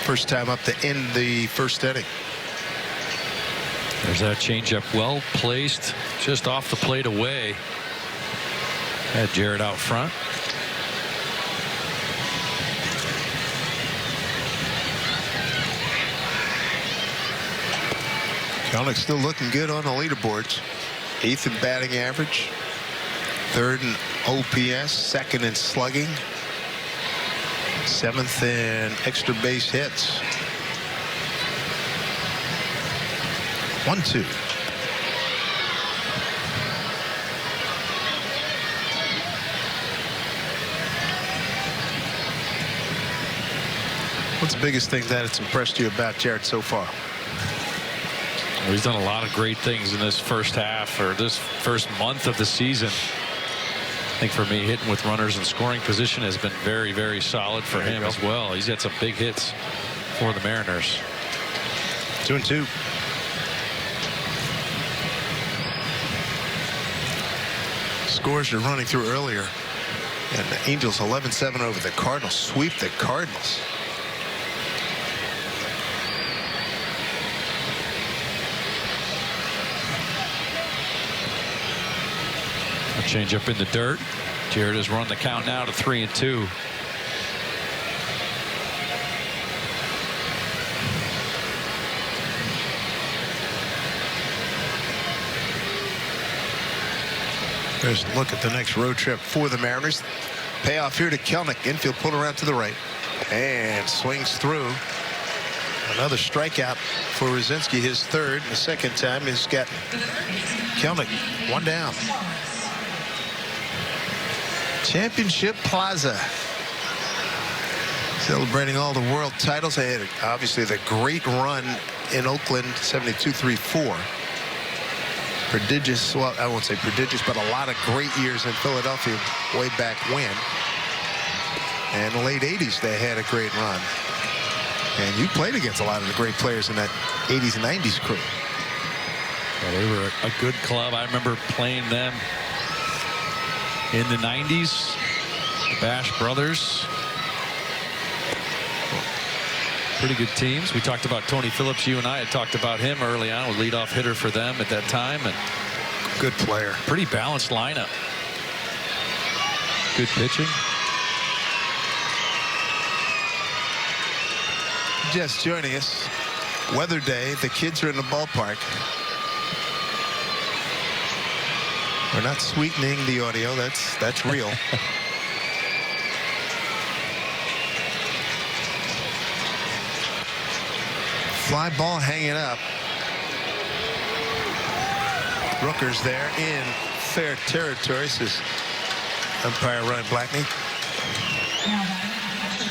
First time up to end the first inning. There's that changeup, well placed, just off the plate away. Had Jarrett out front. Kelnick still looking good on the leaderboards. 8th in batting average, 3rd in OPS, 2nd in slugging, 7th in extra base hits. 1-2. What's the biggest thing that it's impressed you about Jarrett so far? Well, he's done a lot of great things in this first half, or this first month of the season. I think for me, hitting with runners in scoring position has been very, very solid for him as well. He's got some big hits for the Mariners. 2-2. Scores you're running through earlier. And the Angels 11-7 over the Cardinals. Sweep the Cardinals. A change up in the dirt. Jared has run the count now to 3-2. There's a look at the next road trip for the Mariners. Payoff here to Kelnick. Infield pulled around to the right and swings through. Another strikeout for Rosinski, his third. The second time he's got Kelnick one down. Championship Plaza. Celebrating all the world titles. They had obviously the great run in Oakland, 72-3-4. Prodigious, well, I won't say prodigious, but a lot of great years in Philadelphia way back when. And the late 80s, they had a great run. And you played against a lot of the great players in that 80s and 90s crew. Well, they were a good club. I remember playing them in the 90s. The Bash Brothers. Pretty good teams. We talked about Tony Phillips. You and I had talked about him early on, with leadoff hitter for them at that time. And good player. Pretty balanced lineup. Good pitching. Just joining us. Weather day. The kids are in the ballpark. We're not sweetening the audio. That's real. Fly ball hanging up. Rooker's there in fair territory, says umpire Ryan Blackney.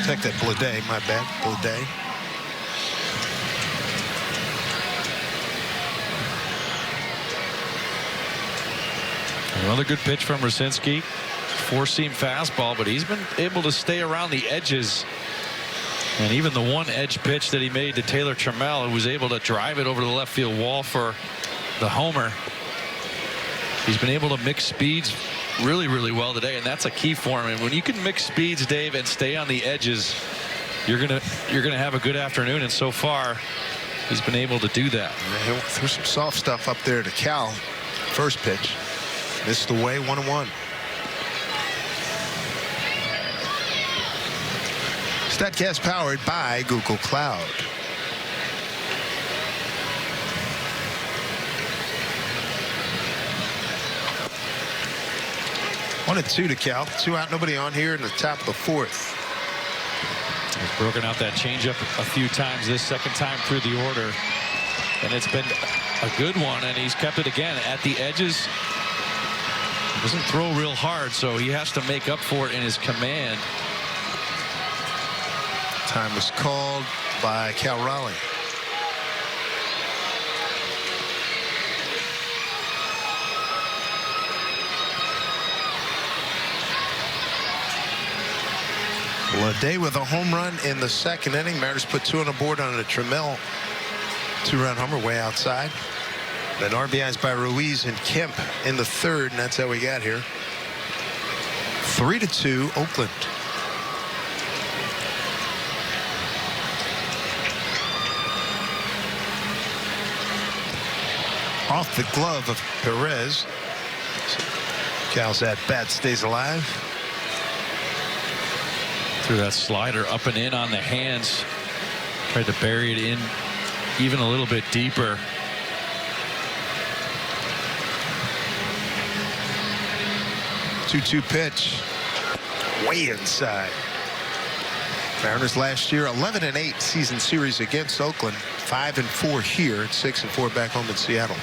Take that Blade, my bad. Blade. Another good pitch from Rosinski. Four-seam fastball, but he's been able to stay around the edges. And even the one edge pitch that he made to Taylor Trammell, who was able to drive it over the left field wall for the homer. He's been able to mix speeds really, really well today, and that's a key for him. And when you can mix speeds, Dave, and stay on the edges, you're gonna have a good afternoon. And so far, he's been able to do that. He threw some soft stuff up there to Cal. First pitch. Missed away, 1-1. StatCast powered by Google Cloud. One and two to Cal. 2 out, nobody on here in the top of the fourth. He's broken out that changeup a few times this second time through the order. And it's been a good one, and he's kept it again at the edges. Doesn't throw real hard, so he has to make up for it in his command. Time was called by Cal Raleigh. Day with a home run in the second inning. Mariners put 2 on the board on a Trammell 2-run homer way outside. Then RBIs by Ruiz and Kemp in the third, and that's how we got here. 3-2 Oakland. Off the glove of Perez. Cal's at bat stays alive. Threw that slider up and in on the hands. Tried to bury it in even a little bit deeper. Two-two pitch. Way inside. Mariners last year 11-8 season series against Oakland. 5-4 here. 6-4 back home in Seattle.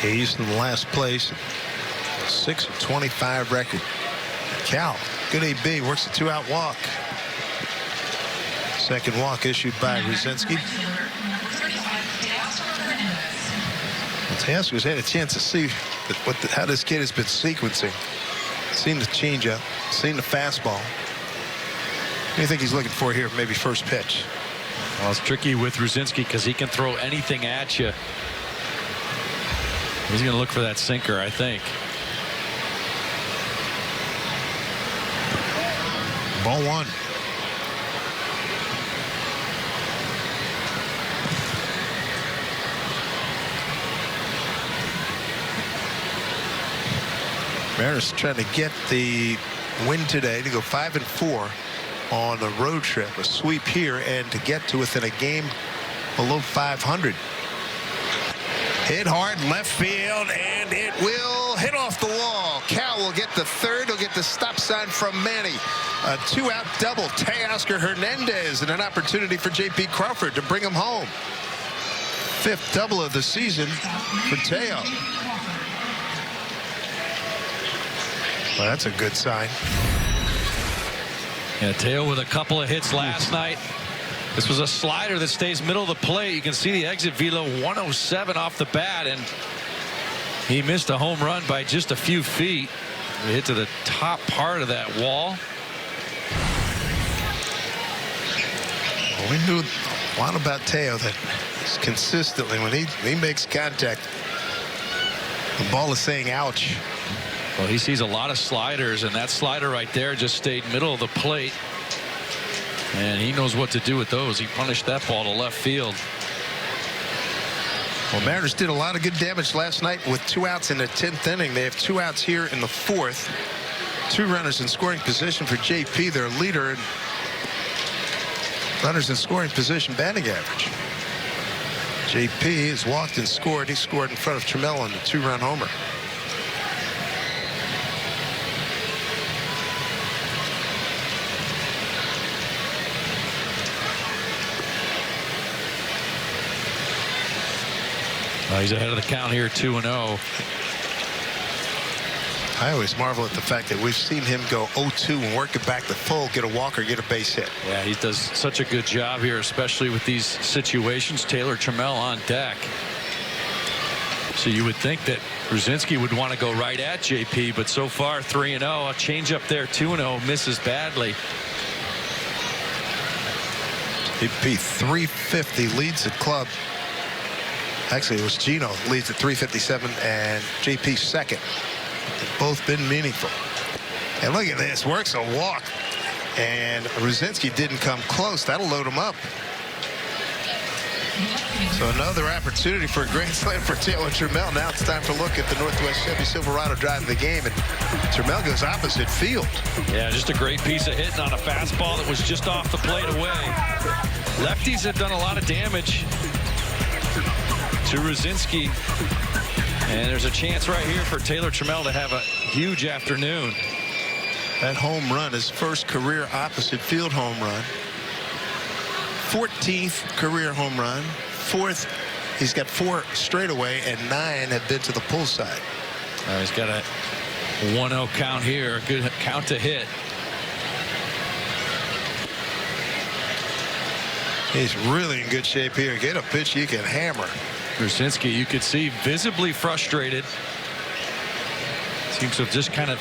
Hayes in last place. 6-25 record. Cal, good AB, works a 2-out walk. Second walk issued by Rosinski. Teoscar's had a chance to see how this kid has been sequencing. Seen the changeup, seen the fastball. What do you think he's looking for here? Maybe first pitch. Well, it's tricky with Rosinski because he can throw anything at you. He's going to look for that sinker, I think. Ball one. Mariners trying to get the win today to go 5-4 on the road trip. A sweep here and to get to within a game below 500. Hit hard left field, and it will hit off the wall. Cal will get the third. He'll get the stop sign from Manny. A 2-out double. Teoscar Hernandez, and an opportunity for J.P. Crawford to bring him home. 5th double of the season for Teo. Well, that's a good sign. Yeah, Teo with a couple of hits last night. This was a slider that stays middle of the plate. You can see the exit velo 107 off the bat, and he missed a home run by just a few feet. It hit to the top part of that wall. Well, we knew a lot about Teo, that he's consistently, when he makes contact, the ball is saying ouch. Well, he sees a lot of sliders, and that slider right there just stayed middle of the plate. And he knows what to do with those. He punished that ball to left field. Well, Mariners did a lot of good damage last night with 2 outs in the 10th inning. They have 2 outs here in the 4th. 2 runners in scoring position for JP, their leader, and runners in scoring position batting average. JP has walked and scored. He scored in front of Trammell on the 2-run homer. He's ahead of the count here, 2-0. I always marvel at the fact that we've seen him go 0-2 and work it back to full, get a walk or get a base hit. Yeah, he does such a good job here, especially with these situations. Taylor Trammell on deck. So you would think that Ruzinski would want to go right at JP, but so far 3-0. A change up there, 2-0, misses badly. JP 350 leads the club. Actually, it was Gino leads at 357 and JP second. They've both been meaningful. And look at this, works a walk. And Ruzinski didn't come close. That'll load him up. So another opportunity for a grand slam for Taylor Trammell. Now it's time to look at the Northwest Chevy Silverado drive of the game. And Trammell goes opposite field. Yeah, just a great piece of hitting on a fastball that was just off the plate away. Lefties have done a lot of damage to Ruzinski, and there's a chance right here for Taylor Trammell to have a huge afternoon. That home run, his first career opposite field home run. 14th career home run. 4th, he's got 4 straightaway, and 9 have been to the pull side. He's got a 1-0 count here, a good count to hit. He's really in good shape here. Get a pitch you can hammer. Ruzinski, you could see, visibly frustrated. Seems to have just kind of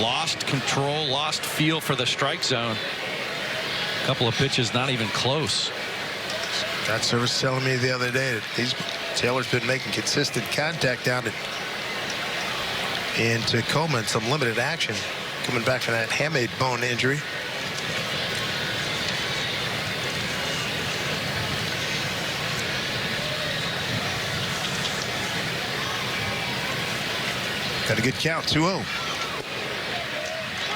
lost control, lost feel for the strike zone. A couple of pitches not even close. That service telling me the other day that Taylor's been making consistent contact down in Tacoma in some limited action, coming back from that hamate bone injury. Got a good count, 2-0.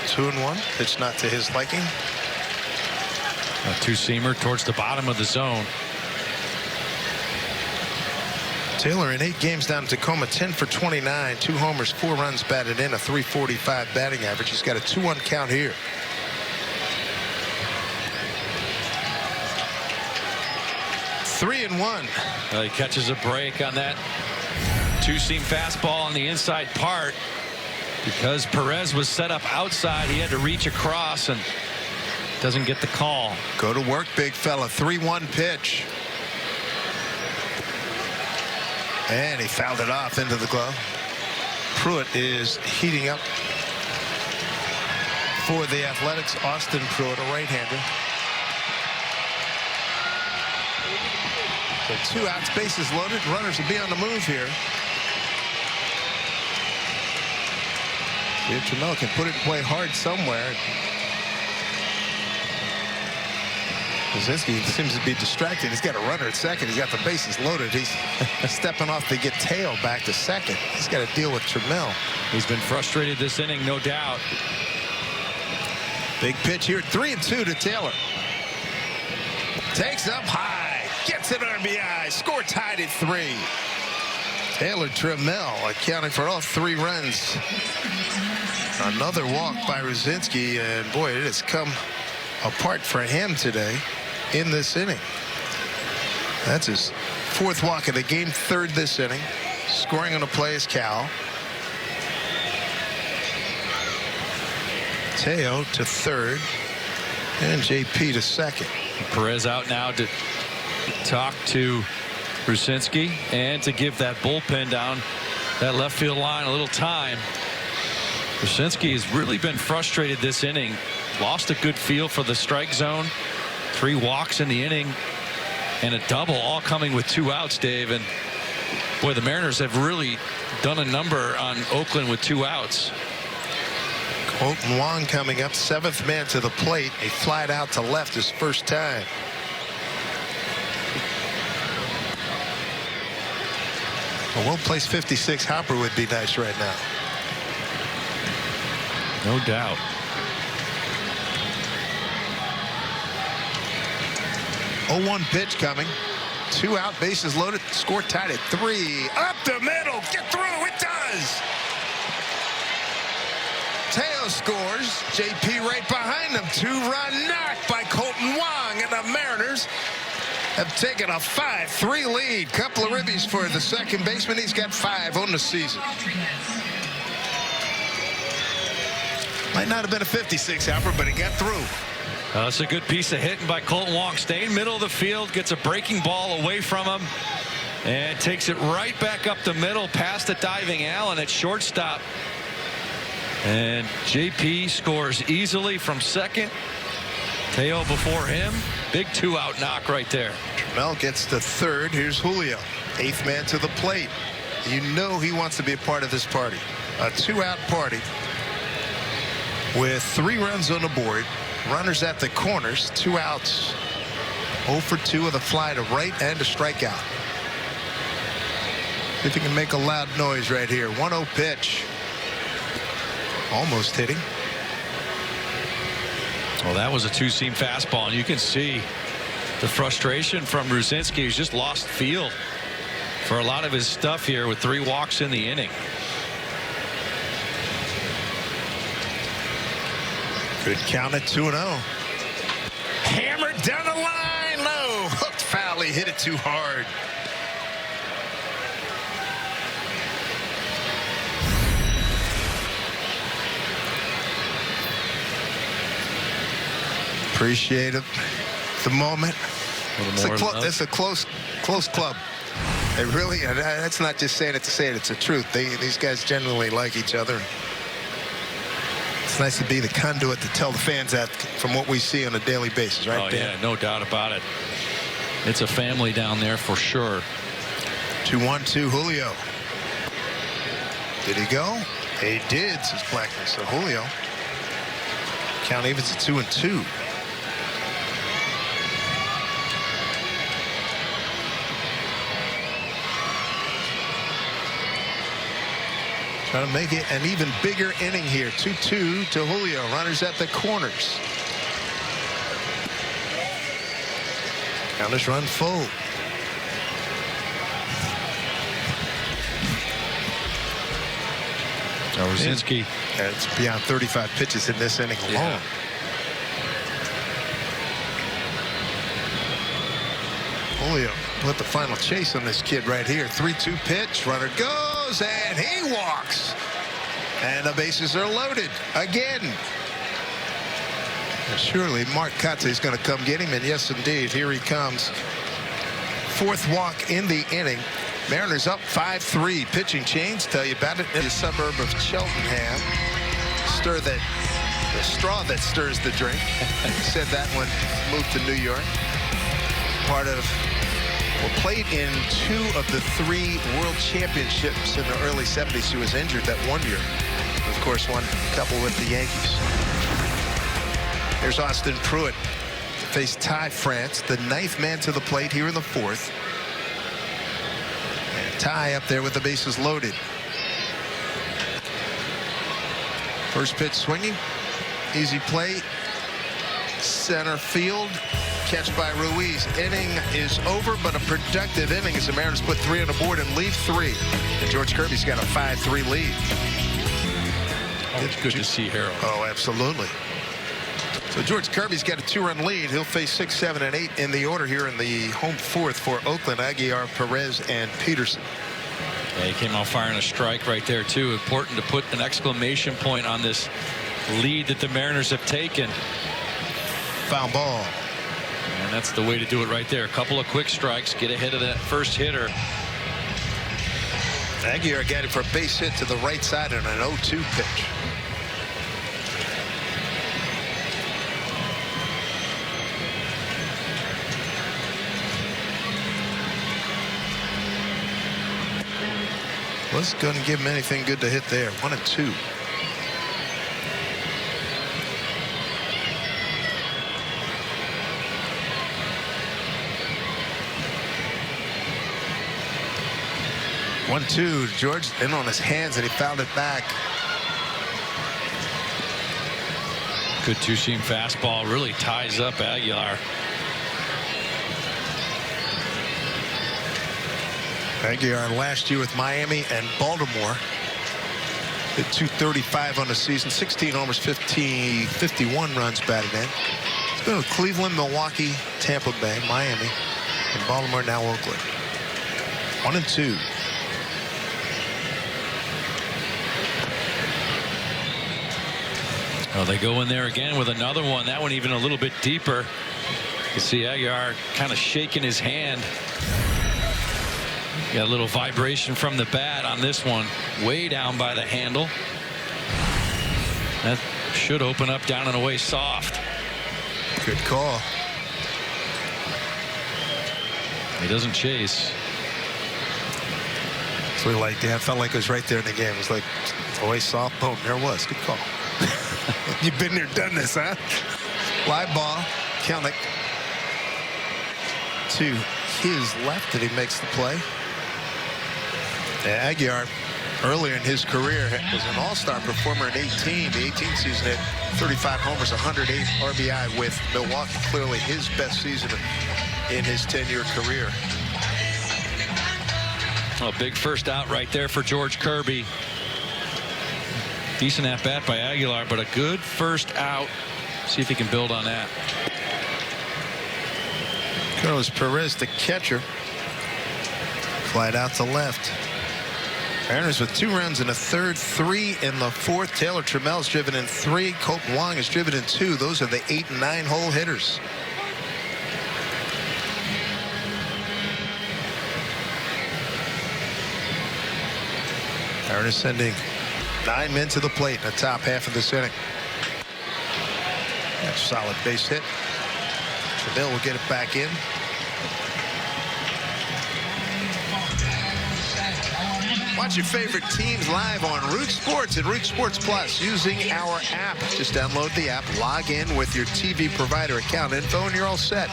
2-1, pitch not to his liking. A two-seamer towards the bottom of the zone. Taylor in 8 games down in Tacoma, 10 for 29, 2 homers, 4 runs batted in, a 345 batting average. He's got a 2-1 count here. Three and one. He catches a break on that two-seam fastball on the inside part. Because Perez was set up outside, he had to reach across and doesn't get the call. Go to work, big fella. 3-1 pitch. And he fouled it off into the glove. Pruitt is heating up for the Athletics. Austin Pruitt, a right-hander. So 2 outs, bases loaded. Runners will be on the move here. If Trammell can put it in play hard somewhere. Kozinski seems to be distracted. He's got a runner at second. He's got the bases loaded. He's stepping off to get Teo back to second. He's got to deal with Trammell. He's been frustrated this inning, no doubt. Big pitch here, 3-2 to Taylor. Takes up high, gets an RBI, score tied at 3. Taylor Trammell accounting for all 3 runs. Another walk by Ruzinski, and boy, it has come apart for him today in this inning. That's his 4th walk of the game, 3rd this inning. Scoring on the play is Cal. Teo to 3rd, and JP to 2nd. Perez out now to talk to Ruzinski and to give that bullpen down that left field line a little time. Ruzinski has really been frustrated this inning. Lost a good feel for the strike zone. 3 walks in the inning and a double, all coming with 2 outs, Dave. And boy, the Mariners have really done a number on Oakland with 2 outs. Colton Wong coming up, 7th man to the plate. A flied out to left his first time. A well-placed 56 hopper would be nice right now. No doubt. Oh, 1 pitch coming. 2 out, bases loaded. Score tied at 3. Up the middle. Get through. It does. Teo scores. JP right behind him. 2-run knock by Colton Wong, and the Mariners have taken a 5-3 lead. Couple of ribbies for the second baseman. He's got 5 on the season. Might not have been a 56 hopper, but he got through. That's a good piece of hitting by Colton Wong. Staying middle of the field, gets a breaking ball away from him, and takes it right back up the middle past the diving Allen at shortstop. And JP scores easily from second. Teo before him. Big 2-out knock right there. Trammell gets to 3rd. Here's Julio, 8th man to the plate. You know he wants to be a part of this party. A 2-out party with 3 runs on the board. Runners at the corners. 2 outs. 0 for 2 with a fly to right and a strikeout. See if he can make a loud noise right here. 1-0 pitch. Almost hitting. Well, that was a 2-seam fastball, and you can see the frustration from Ruzinski. He's just lost feel for a lot of his stuff here with 3 walks in the inning. Good count at 2-0. Hammered down the line, low. Hooked foul. He hit it too hard. Appreciate it. The moment. It's a close club. They really, that's not just saying it to say it, it's the truth. These guys genuinely like each other. It's nice to be the conduit to tell the fans that from what we see on a daily basis, right? Oh, yeah, no doubt about it. It's a family down there for sure. 2-1-2 Julio. Did he go? He did, says Blackman. So Julio. Count evens at 2-2. Trying to make it an even bigger inning here. 2-2 to Julio. Runners at the corners. Counters run full. Now Ruzinski. It's beyond 35 pitches in this inning alone. Yeah. Julio put the final chase on this kid right here. 3-2 pitch. Runner goes and he walks. And the bases are loaded again. And surely Mark Kotze is going to come get him. And yes, indeed, here he comes. 4th walk in the inning. Mariners up 5-3. Pitching change. Tell you about it in the suburb of Cheltenham. The straw that stirs the drink. Said that when moved to New York. Part of, well, played in 2 of the 3 world championships in the early 70s. He was injured that one year. Of course, one couple with the Yankees. Here's Austin Pruitt. face Ty France, the 9th man to the plate here in the 4th. And Ty up there with the bases loaded. First pitch swinging. Easy play. Center field. Catch by Ruiz. Inning is over, but a productive inning as the Mariners put 3 on the board and leave 3. And George Kirby's got a 5-3 lead. It's good to see Harold. Oh, absolutely. So George Kirby's got a 2-run lead. He'll face 6, 7, and 8 in the order here in the home 4th for Oakland. Aguilar, Perez, and Peterson. Yeah, he came out firing a strike right there, too. Important to put an exclamation point on this lead that the Mariners have taken. Foul ball. And that's the way to do it right there. A couple of quick strikes, get ahead of that first hitter. Aguilar got it for a base hit to the right side on an 0-2 pitch. Wasn't going to give him anything good to hit there. 1-2. George in on his hands, and he fouled it back. Good two-seam fastball, really ties up Aguilar. Aguilar last year with Miami and Baltimore. Hit .235 on the season, 16 homers, 51 runs batted in. It's been with Cleveland, Milwaukee, Tampa Bay, Miami, and Baltimore, now Oakland. 1-2. Oh, they go in there again with another one. That one even a little bit deeper. You see Aguilar kind of shaking his hand. Got a little vibration from the bat on this one. Way down by the handle. That should open up down and away soft. Good call. He doesn't chase. So we liked it. I felt like it was right there in the game. It was like away soft. Boom, there it was. Good call. You've been there, done this, huh? Live ball. Kelnick to his left, and he makes the play. Yeah, Aguilar, earlier in his career, was an all-star performer in 18. The 18 season had 35 homers, 108 RBI with Milwaukee. Clearly his best season in his 10-year career. A big first out right there for George Kirby. Decent at bat by Aguilar, but a good first out. See if he can build on that. Carlos Perez, the catcher. Flied out to left. Mariners with 2 runs in the 3rd, 3 in the 4th. Taylor Trammell's driven in 3. Cope Wong has driven in 2. Those are the 8 and 9 hole hitters. Mariners sending 9 men to the plate in the top half of this inning. That's a solid base hit. Trammell will get it back in. Watch your favorite teams live on Root Sports and Root Sports Plus using our app. Just download the app, log in with your TV provider account info, and you're all set.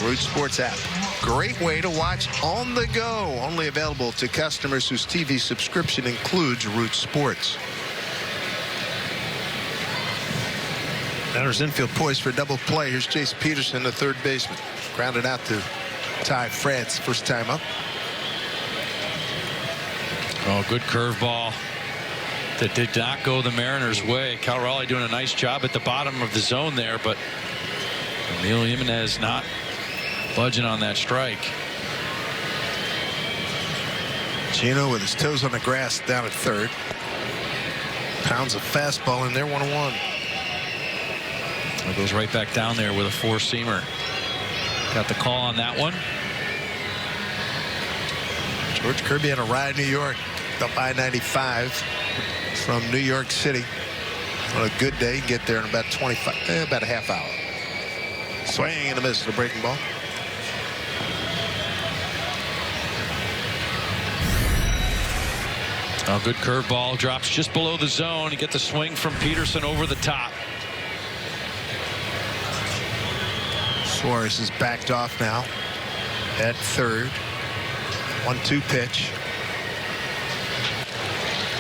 Root Sports app. Great way to watch on the go. Only available to customers whose TV subscription includes Root Sports. Mariners infield poised for a double play. Here's Jace Peterson, the 3rd baseman. Grounded out to Ty France, first time up. Oh, good curveball that did not go the Mariners' way. Cal Raleigh doing a nice job at the bottom of the zone there, but Emil Jimenez not budging on that strike. Gino with his toes on the grass down at 3rd. Pounds a fastball in there, 1-1. It goes right back down there with a 4-seamer. Got the call on that one. George Kirby on a ride New York up I-95 from New York City. On a good day, get there in about about a half hour. Swing and a miss, the breaking ball. Oh, good curveball, drops just below the zone. You get the swing from Peterson over the top. Suarez is backed off now at third. 1-2 pitch.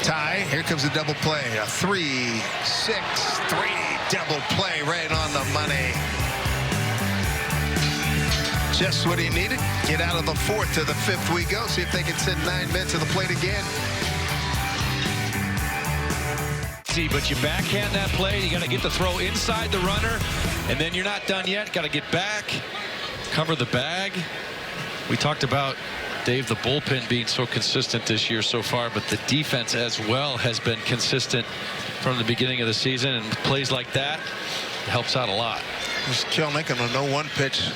Ty, here comes a double play. A 3-6-3 double play right on the money. Just what he needed. Get out of the fourth to the fifth we go. See if they can send 9 men to the plate again. But you backhand that play. You got to get the throw inside the runner, and then you're not done yet. Got to get back, cover the bag. We talked about, Dave, the bullpen being so consistent this year so far, but the defense as well has been consistent from the beginning of the season, and plays like that helps out a lot. Just Kelnick on a 0-1 pitch.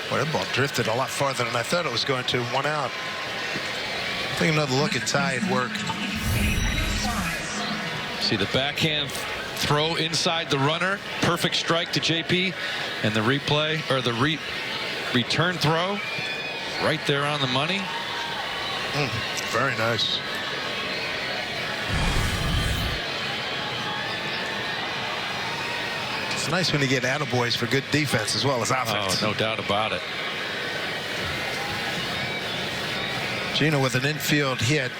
Well, that ball drifted a lot farther than I thought it was going to. 1 out. Take another look at Ty at work. See the backhand throw inside the runner. Perfect strike to JP. And the replay, or the return throw right there on the money. Very nice. It's nice when you get attaboys for good defense as well as offense. Oh, no doubt about it. Gino with an infield hit.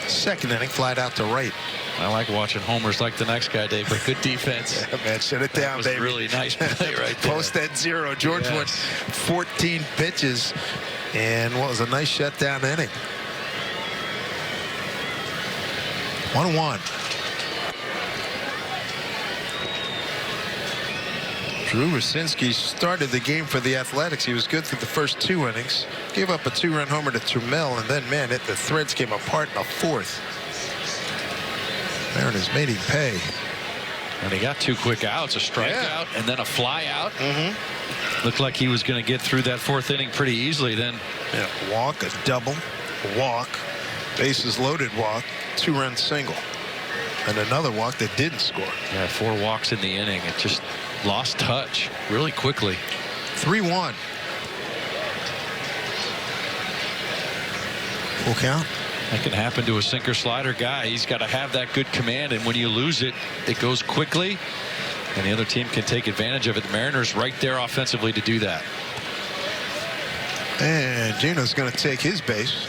Second inning, flied out to right. I like watching homers like the next guy, Dave, but good defense. Yeah, man, shut it down, baby. Really nice play right there. Post at 0. George went 14 pitches, and what was a nice shutdown inning. 1-1. Drew Rosinski started the game for the Athletics. He was good through the first 2 innings. Gave up a 2-run homer to Trammell, and then, man, the threads came apart in the fourth. Mariners made him pay. And he got 2 quick outs, a strikeout and then a fly out. Looked like he was going to get through that 4th inning pretty easily then. Yeah, walk, a double, a walk, bases loaded walk, 2-run single, and another walk that didn't score. Yeah, 4 walks in the inning. It just lost touch really quickly. 3-1. Full count. That can happen to a sinker slider guy. He's got to have that good command, and when you lose it, it goes quickly, and the other team can take advantage of it. The Mariners right there offensively to do that. And Gino's going to take his base.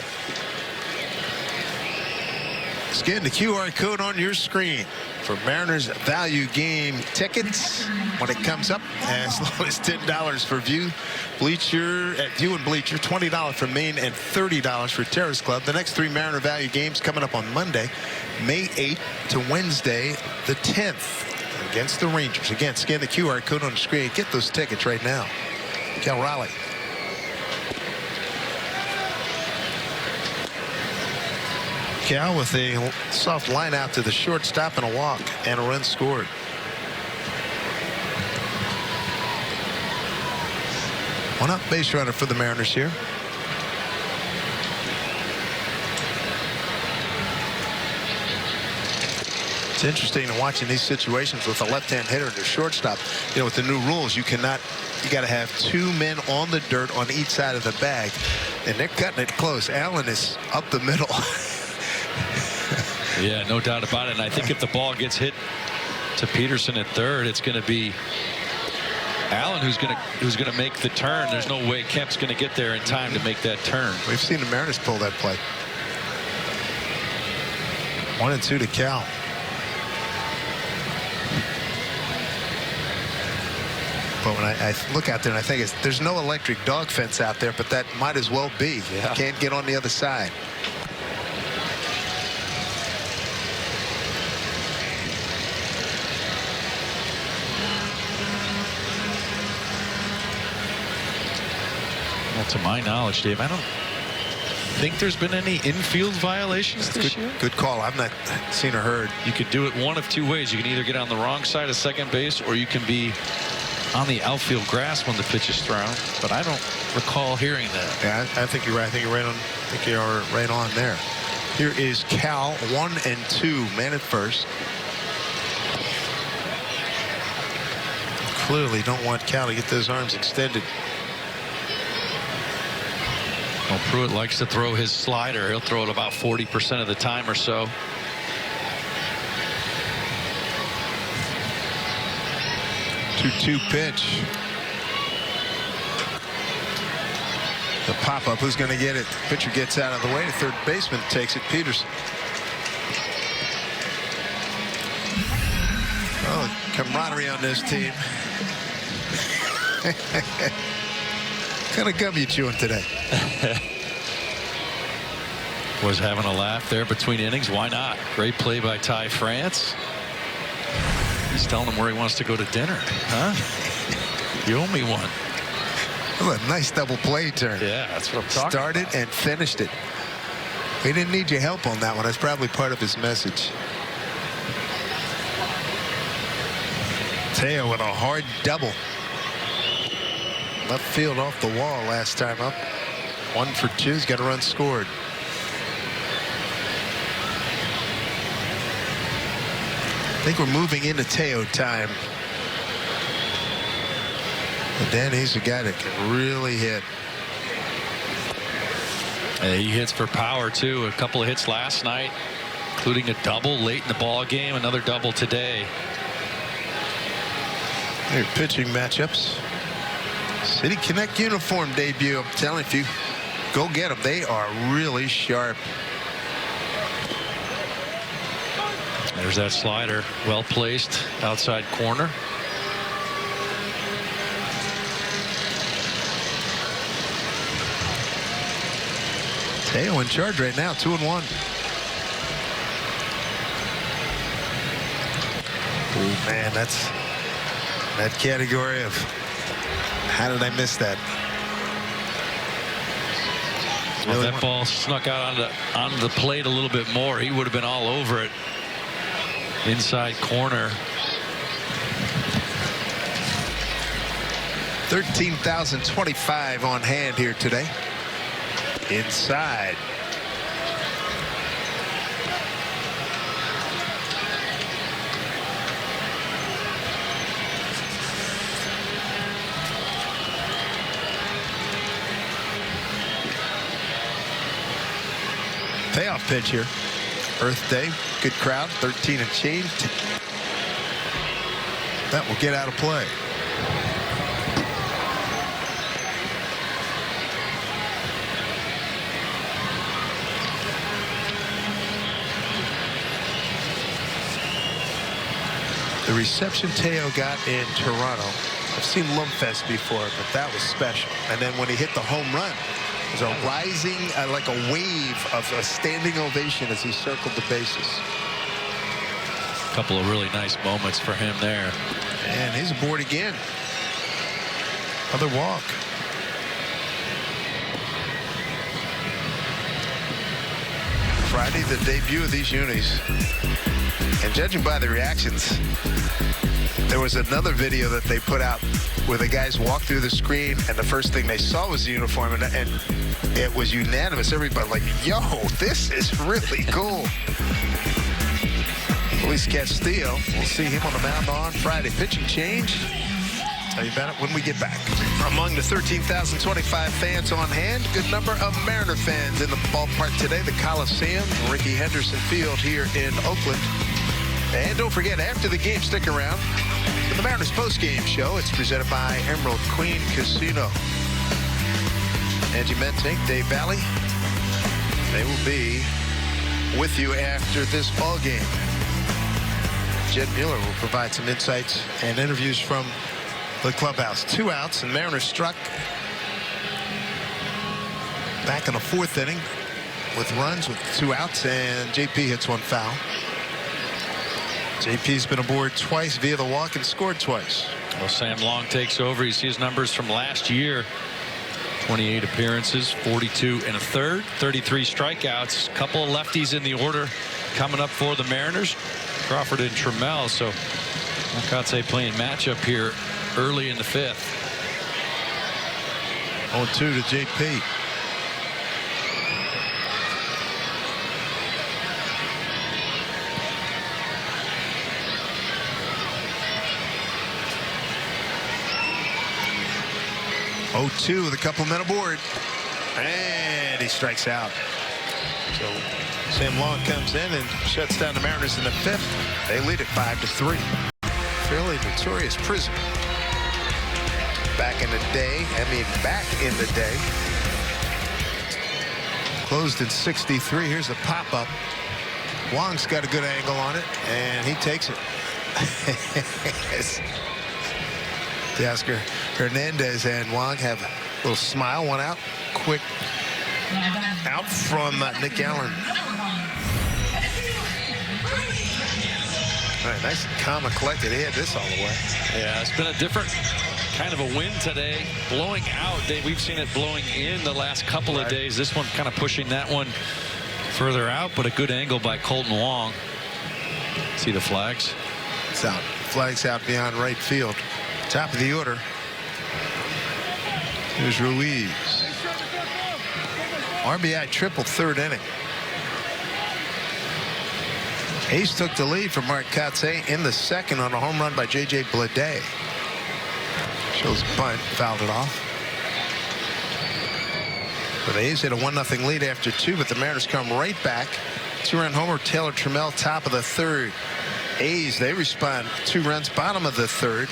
Scan the QR code on your screen for Mariners value game tickets when it comes up, as low as $10 for View Bleacher at View and Bleacher, $20 for Maine, and $30 for Terrace Club. The next 3 Mariner value games coming up on Monday, May 8th to Wednesday the 10th against the Rangers. Again, scan the QR code on the screen. Get those tickets right now. Cal Raleigh. Cal with a soft line out to the shortstop and a walk, and a run scored. One up base runner for the Mariners here. It's interesting in watching these situations with a left-hand hitter and a shortstop. You know, with the new rules, you got to have 2 men on the dirt on each side of the bag, and they're cutting it close. Allen is up the middle. Yeah, no doubt about it. And I think if the ball gets hit to Peterson at third, it's going to be Allen who's going to make the turn. There's no way Kemp's going to get there in time to make that turn. We've seen the Mariners pull that play. 1-2 to Cal. But when I look out there and I think there's no electric dog fence out there, but that might as well be. Yeah. You can't get on the other side. Well, to my knowledge, Dave, I don't think there's been any infield violations this year. Good call. I've not seen or heard. You could do it one of 2 ways. You can either get on the wrong side of second base, or you can be on the outfield grass when the pitch is thrown. But I don't recall hearing that. Yeah, I think you're right. I think you're right on. I think you're right on there. Here is Cal, 1-2, man at first. Clearly don't want Cal to get those arms extended. Well, Pruitt likes to throw his slider. He'll throw it about 40% of the time or so. Two pitch. The pop-up, who's going to get it? Pitcher gets out of the way. The third baseman takes it, Peterson. Oh, camaraderie on this team. What kind of gum you chewing today? Was having a laugh there between innings. Why not? Great play by Ty France. He's telling him where he wants to go to dinner. Huh? You owe me one. What a nice double play turn. Yeah, that's what I'm talking Started about. and finished it. We didn't need your help on that one. That's probably part of his message. Teo with a hard double. Left field off the wall last time up. 1 for 2. He's got a run scored. I think we're moving into Teo time. But Dan, he's a guy that can really hit. He hits for power too. A couple of hits last night, including a double late in the ball game. Another double today. Your pitching matchups. City Connect uniform debut. I'm telling you, go get them. They are really sharp. There's that slider, well placed outside corner. Teo in charge right now, 2-1. Oh man, that's that category of how did I miss that? Well, that ball snuck out onto the plate a little bit more. He would have been all over it. Inside corner. 13,025 on hand here today. Inside. Payoff pitch here. Earth Day, good crowd, 13 and change. That will get out of play. The reception Teo got in Toronto. I've seen Lumpfest before, but that was special. And then when he hit the home run, it was a rising, like a wave of a standing ovation as he circled the bases. A couple of really nice moments for him there. And he's aboard again. Another walk. Friday, the debut of these unis. And judging by the reactions, there was another video that they put out where the guys walked through the screen and the first thing they saw was the uniform, and it was unanimous. Everybody like, yo, this is really cool. Luis Castillo, we'll see him on the mound on Friday. Pitching change. Tell you about it when we get back. Among the 13,025 fans on hand, good number of Mariner fans in the ballpark today. The Coliseum, Rickey Henderson Field here in Oakland. And don't forget, after the game, stick around for the Mariners post-game show. It's presented by Emerald Queen Casino. Angie Mentink, Dave Valley. They will be with you after this ball game. Jed Mueller will provide some insights and interviews from the clubhouse. 2 outs, and Mariners struck back in the 4th inning with runs with 2 outs, and JP hits 1 foul. JP's been aboard twice via the walk and scored twice. Well, Sam Long takes over. You see his numbers from last year. 28 appearances, 42 1/3, 33 strikeouts. Couple of lefties in the order coming up for the Mariners. Crawford and Trammell. So Nakatse playing matchup here early in the 5th. 0-2 to JP. with a couple men aboard, and he strikes out. So Sam Long comes in and shuts down the Mariners in the 5th. They lead it 5-3. Fairly notorious prisoner. Back in the day, Closed in 63. Here's a pop-up. Wong's got a good angle on it, and he takes it. Teoscar Hernandez and Wong have a little smile. One out. Quick out from Nick Allen. All right, nice and calm and collected. He had this all the way. Yeah, it's been a different kind of a win today. Blowing out, we've seen it blowing in the last couple of days. This one kind of pushing that one further out, but a good angle by Colton Wong. See the flags? It's out. Flags out beyond right field. Top of the order. Here's Ruiz. RBI triple, third inning. Hayes took the lead from Mark Kotsay in the second on a home run by J.J. Bleday. Shows bunt, fouled it off. But the A's had a 1-0 lead after 2, but the Mariners come right back. 2-run homer, Taylor Trammell, top of the third. A's, they respond 2 runs, bottom of the third.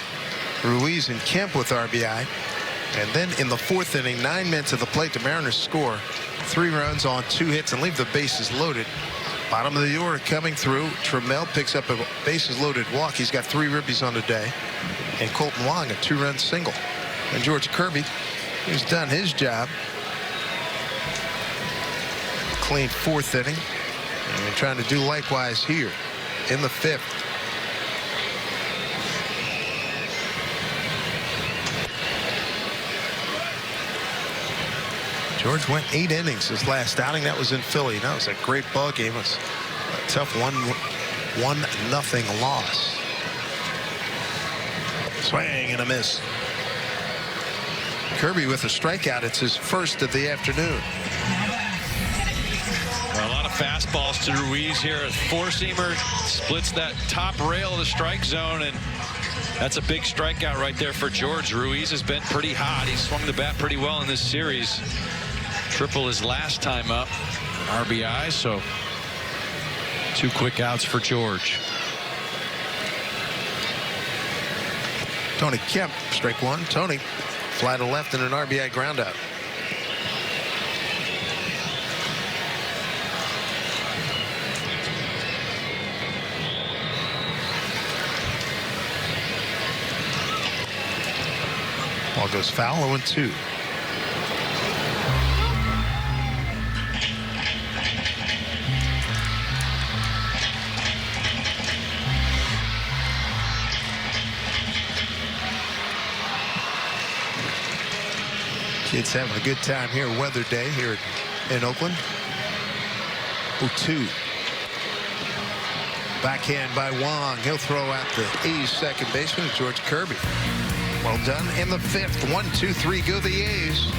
Ruiz and Kemp with RBI. And then in the 4th inning, 9 men to the plate, the Mariners score 3 runs on 2 hits and leave the bases loaded. Bottom of the order coming through. Trammell picks up a bases loaded walk. He's got 3 ribbies on the day. And Colton Wong a 2-run single. And George Kirby, who's done his job. Clean 4th inning. And we're trying to do likewise here in the 5th. George went 8 innings his last outing. That was in Philly. That was a great ball game. It was a tough 1-0 loss. Swing and a miss. Kirby with a strikeout. It's his first of the afternoon. Well, a lot of fastballs to Ruiz here. A 4-seamer splits that top rail of the strike zone, and that's a big strikeout right there for George. Ruiz has been pretty hot. He swung the bat pretty well in this series. Triple his last time up. RBI, so 2 quick outs for George. Tony Kemp, strike 1. Tony, fly to left and an RBI ground out. Ball goes foul, 0-2. Kids having a good time here. Weather day here in Oakland. 0-2. Backhand by Wong. He'll throw out the A's second baseman, George Kirby. Well done in the 5th. 1-2-3 go the A's.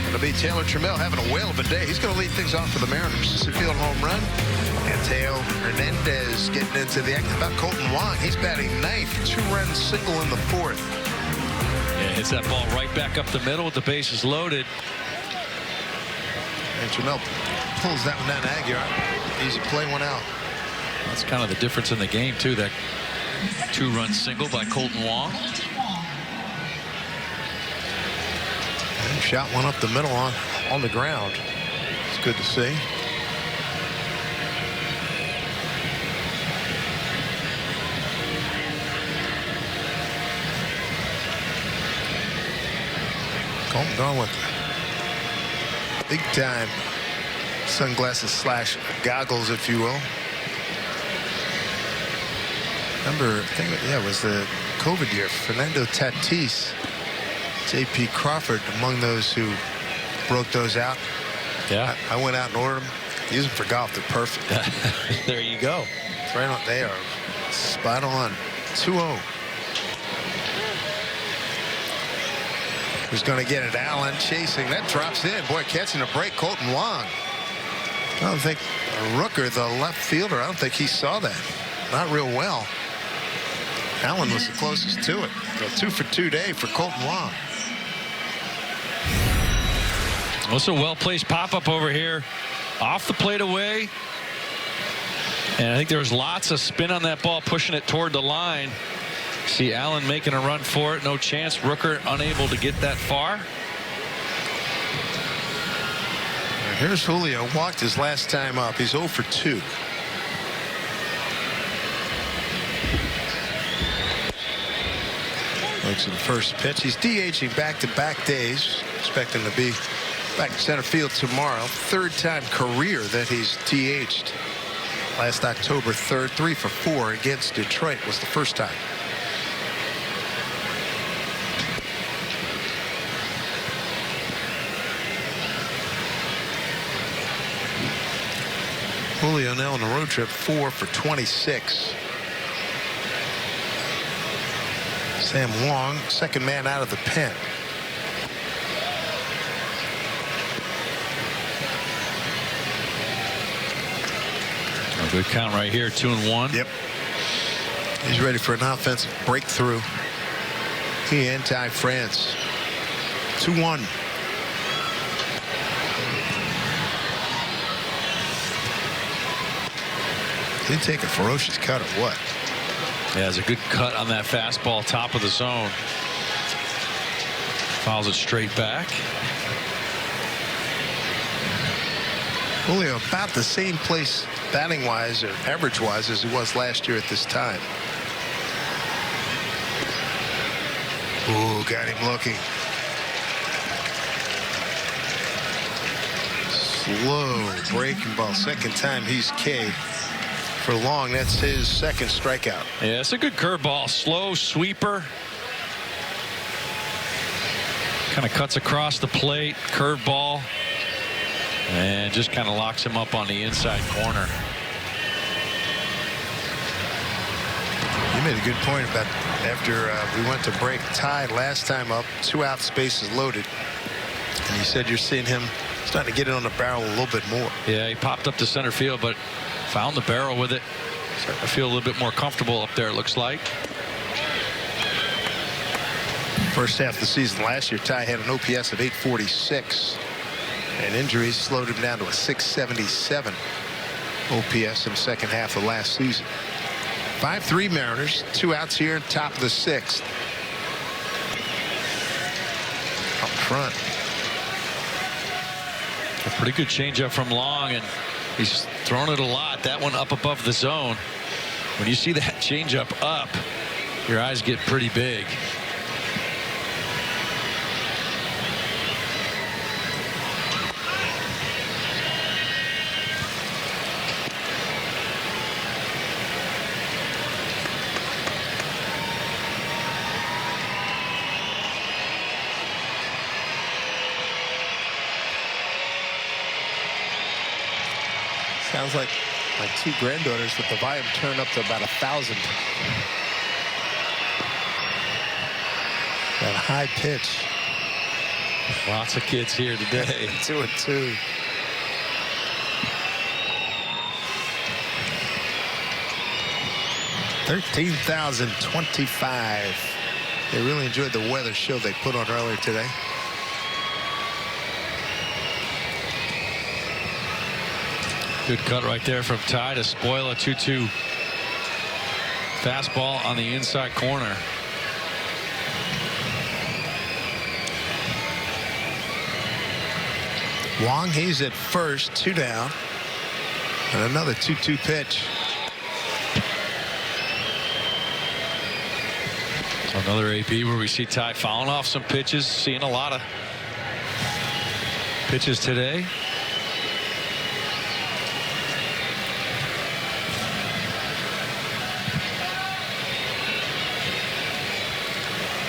It'll be Taylor Trammell having a whale of a day. He's going to lead things off for the Mariners. It's a field home run. And Teo Hernandez getting into the act about Colton Wong. He's batting 9th. 2-run single in the 4th. Yeah, hits that ball right back up the middle with the bases loaded. And Trammell pulls that one down to Aguirre. Easy play, 1 out. That's kind of the difference in the game, too. That 2-run single by Colton Wong. And shot one up the middle on the ground. It's good to see. Colton going with big time sunglasses slash goggles, if you will. Remember, I think it was the COVID year. Fernando Tatis, J.P. Crawford among those who broke those out. Yeah, I went out and ordered them. Use them for golf. They're perfect. There you go. It's right on. They are spot on. 2-0. Who's going to get it? Allen chasing. That drops in. Boy, catching a break. Colton Wong. I don't think Rooker, the left fielder, I don't think he saw that. Not real well. Allen was the closest to it. A 2-for-2 day for Colton Wong. Also well-placed pop-up over here. Off the plate away. And I think there was lots of spin on that ball, pushing it toward the line. See Allen making a run for it. No chance. Rooker unable to get that far. Here's Julio. Walked his last time up. He's 0 for 2. Looks at the first pitch. He's DHing back-to-back days. Expecting to be back in center field tomorrow. Third time career that he's DH'd. Last October 3rd, 3 for 4 against Detroit was the first time. Julio now on the road trip, 4 for 26. Sam Wong, second man out of the pen. A good count right here, 2-1. Yep. He's ready for an offensive breakthrough. He and Ty France. 2-1. Did he take a ferocious cut or what? Yeah, it's a good cut on that fastball, top of the zone. Fouls it straight back. Julio about the same place batting wise or average wise as he was last year at this time. Ooh, got him looking. Slow breaking ball. Second time he's K. For Long, that's his second strikeout. Yeah, it's a good curveball. Slow sweeper. Kind of cuts across the plate. Curveball. And just kind of locks him up on the inside corner. You made a good point about after we went to break. Tied last time up, 2 out, bases loaded. And you said you're seeing him starting to get it on the barrel a little bit more. Yeah, he popped up to center field, but found the barrel with it. Starting to feel a little bit more comfortable up there, it looks like. First half of the season last year, Ty had an OPS of 846. And injuries slowed him down to a 677 OPS in the second half of last season. 5-3 Mariners, 2 outs here, top of the 6th. Up front. A pretty good changeup from Long, and he's thrown it a lot. That one up above the zone. When you see that changeup up, your eyes get pretty big. Sounds like my 2 granddaughters with the volume turned up to about 1,000. That high pitch. Lots of kids here today. 2-2. $13,025. They really enjoyed the weather show they put on earlier today. Good cut right there from Ty to spoil a 2-2 fastball on the inside corner. Wong, he's at first, 2 down. And another 2-2 pitch. So another AP where we see Ty fouling off some pitches, seeing a lot of pitches today.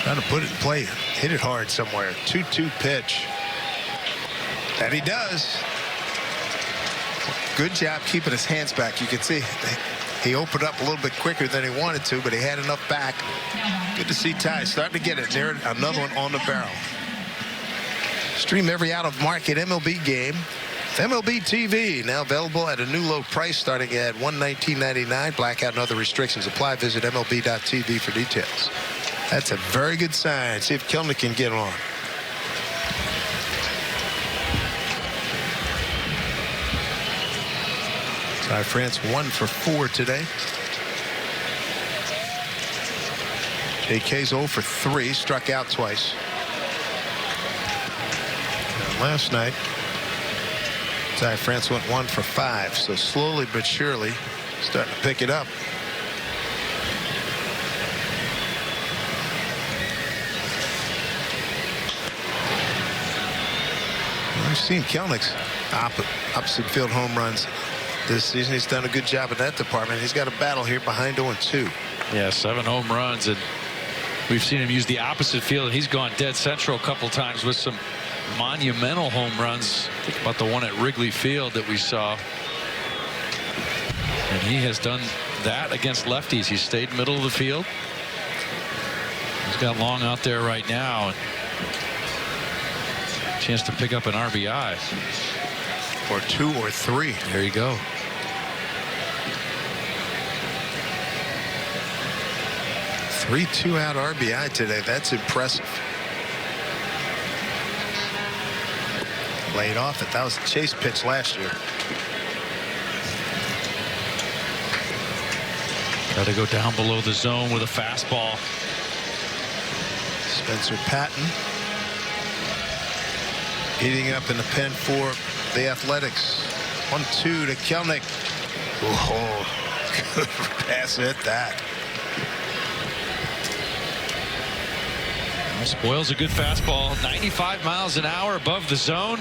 Trying to put it in play, hit it hard somewhere. 2-2 pitch. And he does. Good job keeping his hands back. You can see he opened up a little bit quicker than he wanted to, but he had enough back. Good to see Ty starting to get it. There, another one on the barrel. Stream every out-of-market MLB game. MLB TV now available at a new low price starting at $119.99. Blackout and other restrictions apply. Visit MLB.tv for details. That's a very good sign. See if Kelnick can get on. Ty France 1 for 4 today. JK's 0 for 3, struck out twice. And last night, Ty France went 1 for 5, so slowly but surely starting to pick it up. We've seen Kelnick's opposite field home runs this season. He's done a good job in that department. He's got a battle here behind 0-2. Yeah, 7 home runs, and we've seen him use the opposite field. He's gone dead central a couple times with some monumental home runs. Think about the one at Wrigley Field that we saw. And he has done that against lefties. He stayed middle of the field. He's got Long out there right now. Chance to pick up an RBI. Or 2 or 3. There you go. Three 2-out RBI today. That's impressive. Laid off it. That was the chase pitch last year. Got to go down below the zone with a fastball. Spencer Patton heating up in the pen for the Athletics. 1-2 to Kelnick. Oh, good pass at that. Spoils a good fastball. 95 miles an hour above the zone.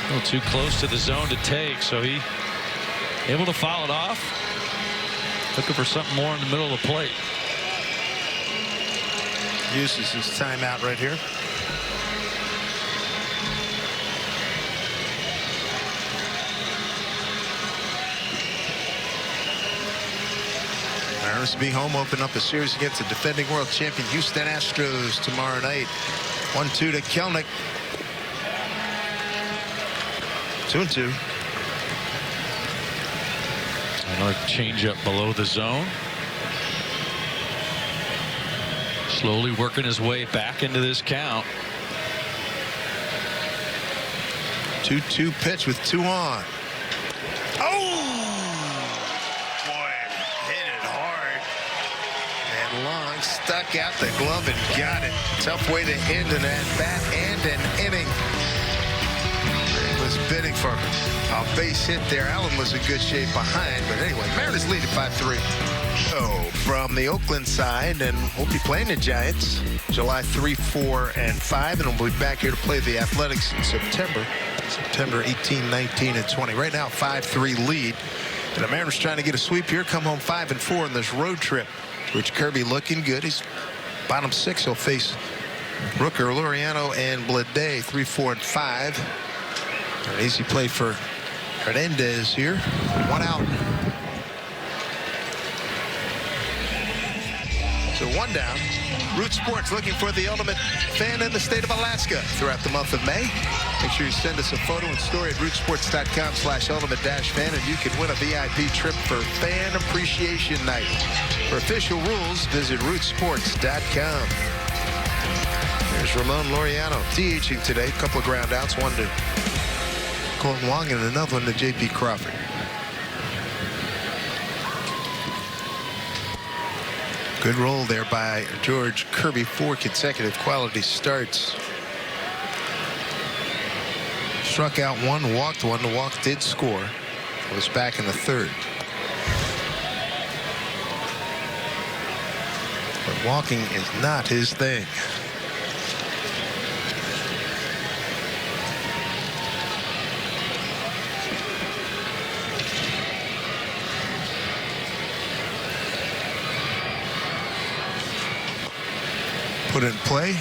A little too close to the zone to take, so he able to foul it off. Looking for something more in the middle of the plate. Uses his timeout right here. Mariners will be home, open up a series against the defending world champion Houston Astros tomorrow night. 1-2 to Kelnick. 2-2. Another changeup below the zone. Slowly working his way back into this count. 2-2 pitch with 2 on. Long stuck out the glove and got it. Tough way to end an at-bat and an inning. He was bidding for a base hit there. Allen was in good shape behind, but anyway, Mariners lead at 5-3. So from the Oakland side, and we'll be playing the Giants July 3, 4, and 5, and we'll be back here to play the Athletics in September 18, 19, and 20. Right now, 5-3 lead, and the Mariners trying to get a sweep here, come home 5-4 in this road trip. Rich Kirby looking good. He's bottom 6. He'll face Rooker, Laureano, and Blade 3, 4, and 5. An easy play for Hernandez here. 1 out. So 1 down. Root Sports looking for the ultimate fan in the state of Alaska throughout the month of May. Make sure you send us a photo and story at rootsports.com/ultimate-fan, and you can win a VIP trip for Fan Appreciation Night. For official rules, visit rootsports.com. There's Ramon Laureano DHing today. A couple of ground outs, one to Colton Wong and another one to J.P. Crawford. Good roll there by George Kirby. 4 consecutive quality starts. Struck out 1, walked 1. The walk did score. Was back in the 3rd. But walking is not his thing. Put in play.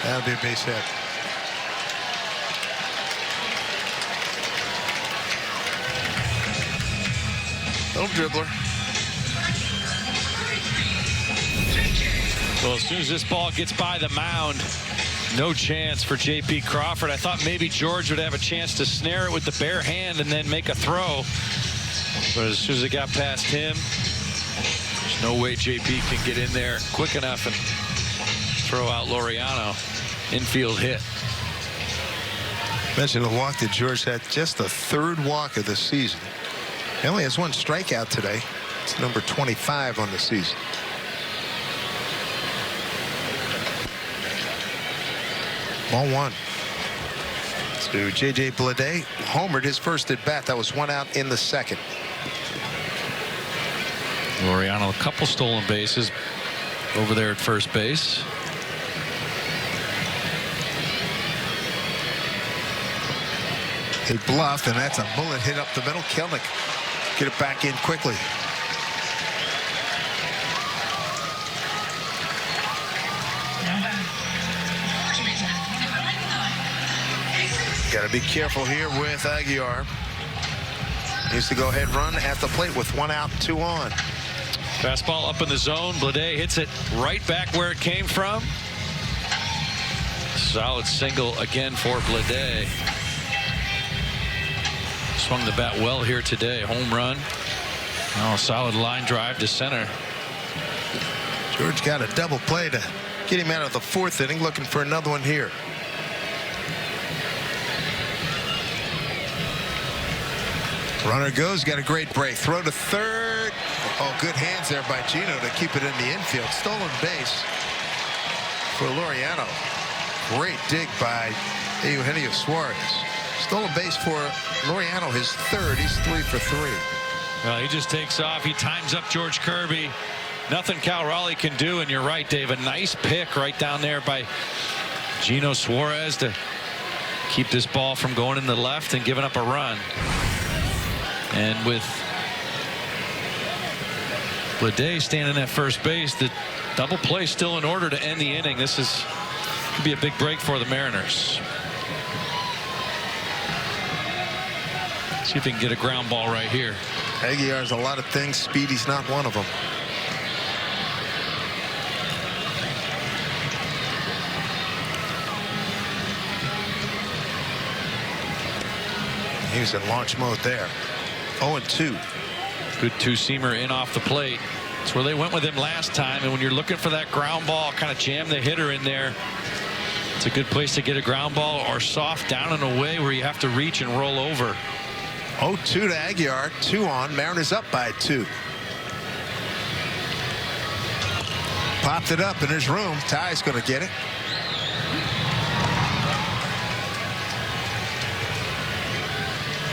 That'll be a base hit. Little dribbler. Well, as soon as this ball gets by the mound, no chance for J.P. Crawford. I thought maybe George would have a chance to snare it with the bare hand and then make a throw. But as soon as it got past him, there's no way J.P. can get in there quick enough and throw out Laureano. Infield hit. Mentioned the walk that George had, just the 3rd walk of the season. He only has 1 strikeout today. It's number 25 on the season. Ball 1. So J.J. Bleday homered his first at bat. That was 1 out in the second. Laureano, a couple stolen bases over there at first base. He bluffed, and that's a bullet hit up the middle. Kelnick get it back in quickly. Got to be careful here with Aguilar. Needs to go ahead run at the plate with 1 out, 2 on. Fastball up in the zone. Bleday hits it right back where it came from. Solid single again for Bleday. Swung the bat well here today. Home run. Oh, solid line drive to center. George got a double play to get him out of the 4th inning. Looking for another one here. Runner goes. Got a great break. Throw to third. Oh, good hands there by Gino to keep it in the infield. Stolen base for Laureano. Great dig by Eugenio Suarez. Stolen base for Laureano, his 3rd. He's 3 for 3. Well, he just takes off. He times up George Kirby. Nothing Cal Raleigh can do. And you're right, Dave. A nice pick right down there by Gino Suarez to keep this ball from going in the left and giving up a run. And with Bleday standing at first base, the double play still in order to end the inning. This could be a big break for the Mariners. See if they can get a ground ball right here. Aguilar's a lot of things. Speedy's not one of them. He was in launch mode there. 0-2. Good two-seamer in off the plate. That's where they went with him last time. And when you're looking for that ground ball, kind of jam the hitter in there. It's a good place to get a ground ball or soft down and away where you have to reach and roll over. 0-2 to Aguilar. 2 on. Mariners up by 2. Popped it up in his room. Ty's going to get it.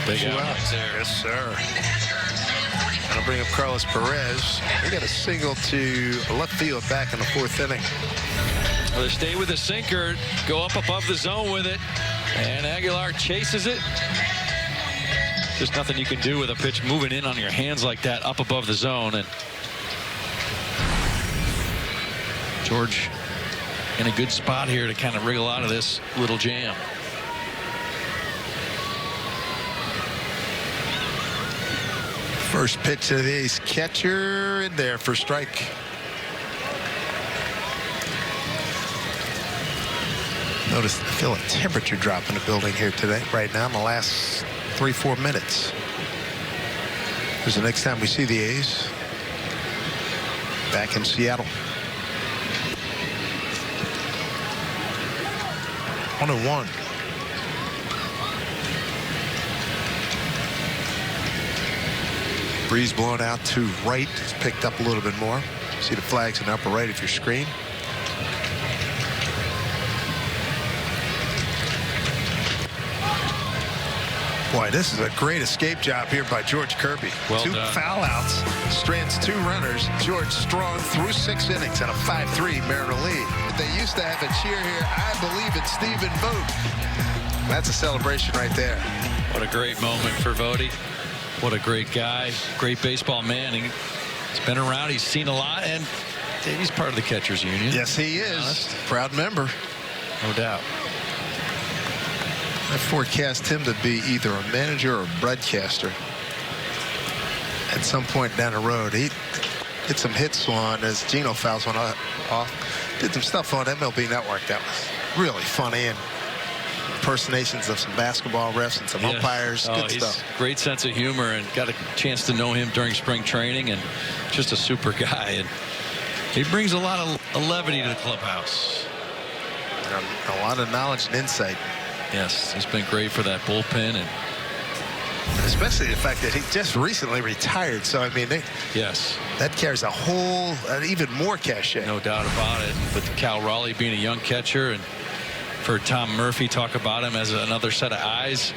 Big out right there. Yes, sir. Gonna bring up Carlos Perez. He got a single to left field back in the 4th inning. Well, they stay with the sinker, go up above the zone with it, and Aguilar chases it. There's nothing you can do with a pitch moving in on your hands like that up above the zone. And George in a good spot here to kind of wriggle out of this little jam. First pitch of the ace catcher in there for strike. Notice, feel a temperature drop in the building here today, right now in the last 3-4 minutes. Here's the next time we see the A's back in Seattle. 1-1. Breeze blowing out to right. It's picked up a little bit more. See the flags in the upper right of your screen. Boy, this is a great escape job here by George Kirby. Well 2 done. foul outs, strands 2 runners. George strong through 6 innings and a 5-3 Mariner lead. They used to have a cheer here. I believe in Stephen Vogt. That's a celebration right there. What a great moment for Votey. What a great guy, great baseball man. He's been around, he's seen a lot, and he's part of the catcher's union. Yes, he is. Proud member. No doubt. I forecast him to be either a manager or a broadcaster at some point down the road. He hit some hits on as Gino fouls one off. Did some stuff on MLB Network that was really funny, and impersonations of some basketball refs and some umpires. Good stuff. Great sense of humor, and got a chance to know him during spring training, and just a super guy. And he brings a lot of levity to the clubhouse. And a lot of knowledge and insight. Yes, he's been great for that bullpen, and especially the fact that he just recently retired. So I mean, yes, that carries a whole even more cachet. No doubt about it. With Cal Raleigh being a young catcher, and Heard Tom Murphy talk about him as another set of eyes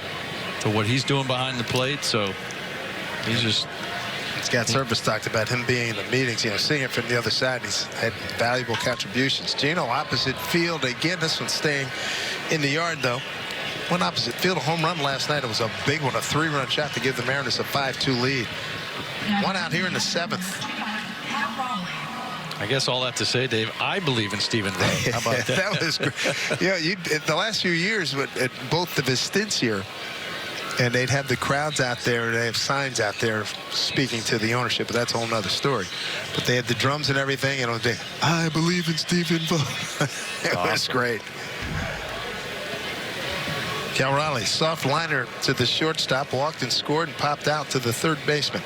to what he's doing behind the plate. So he's just. Scott Service talked about him being in the meetings, seeing it from the other side. He's had valuable contributions. Gino, opposite field again. This one's staying in the yard, though. One opposite field, a home run last night. It was a big one, a 3-run shot to give the Mariners a 5-2 lead. One out here in the 7th. I guess all that to say, Dave, I believe in Stephen Vogt. How about that? That was great. The last few years, at both the stints here, and they'd have the crowds out there, and they have signs out there speaking to the ownership, but that's a whole nother story. But they had the drums and everything, and it was, I believe in Stephen Vogt. It was great. Cal Raleigh, soft liner to the shortstop, walked and scored and popped out to the third baseman.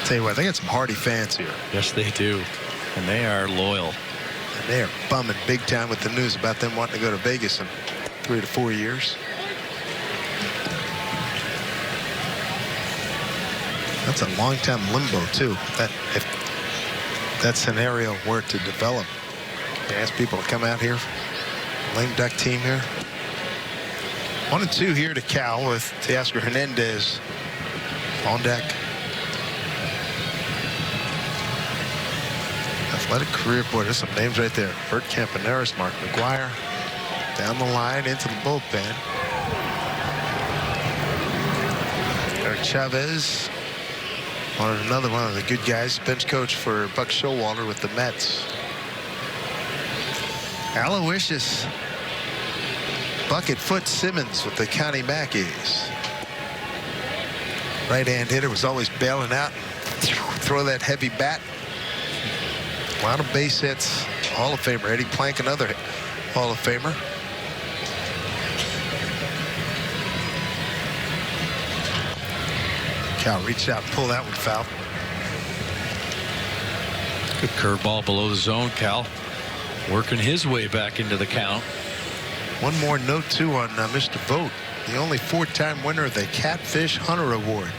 Tell you what, they got some hardy fans here. Yes, they do, and they are loyal. And they are bumming big time with the news about them wanting to go to Vegas in 3 to 4 years. That's a long time limbo too. If that scenario were to develop, you ask people to come out here, lame duck team here. 1-2 here to Cal with Teoscar Hernandez on deck. Athletic career, boy, there's some names right there. Bert Campaneris, Mark McGuire. Down the line into the bullpen. Eric Chavez. Another one of the good guys. Bench coach for Buck Showalter with the Mets. Aloysius Bucket Foot Simmons with the County Mackies. Right-hand hitter, was always bailing out. Throw that heavy bat. A lot of base hits. Hall of Famer. Eddie Plank, another Hall of Famer. Cal reached out and pulled that one foul. Good curveball below the zone. Cal working his way back into the count. One more note too on Mr. Vogt, the only 4-time winner of the Catfish Hunter Award.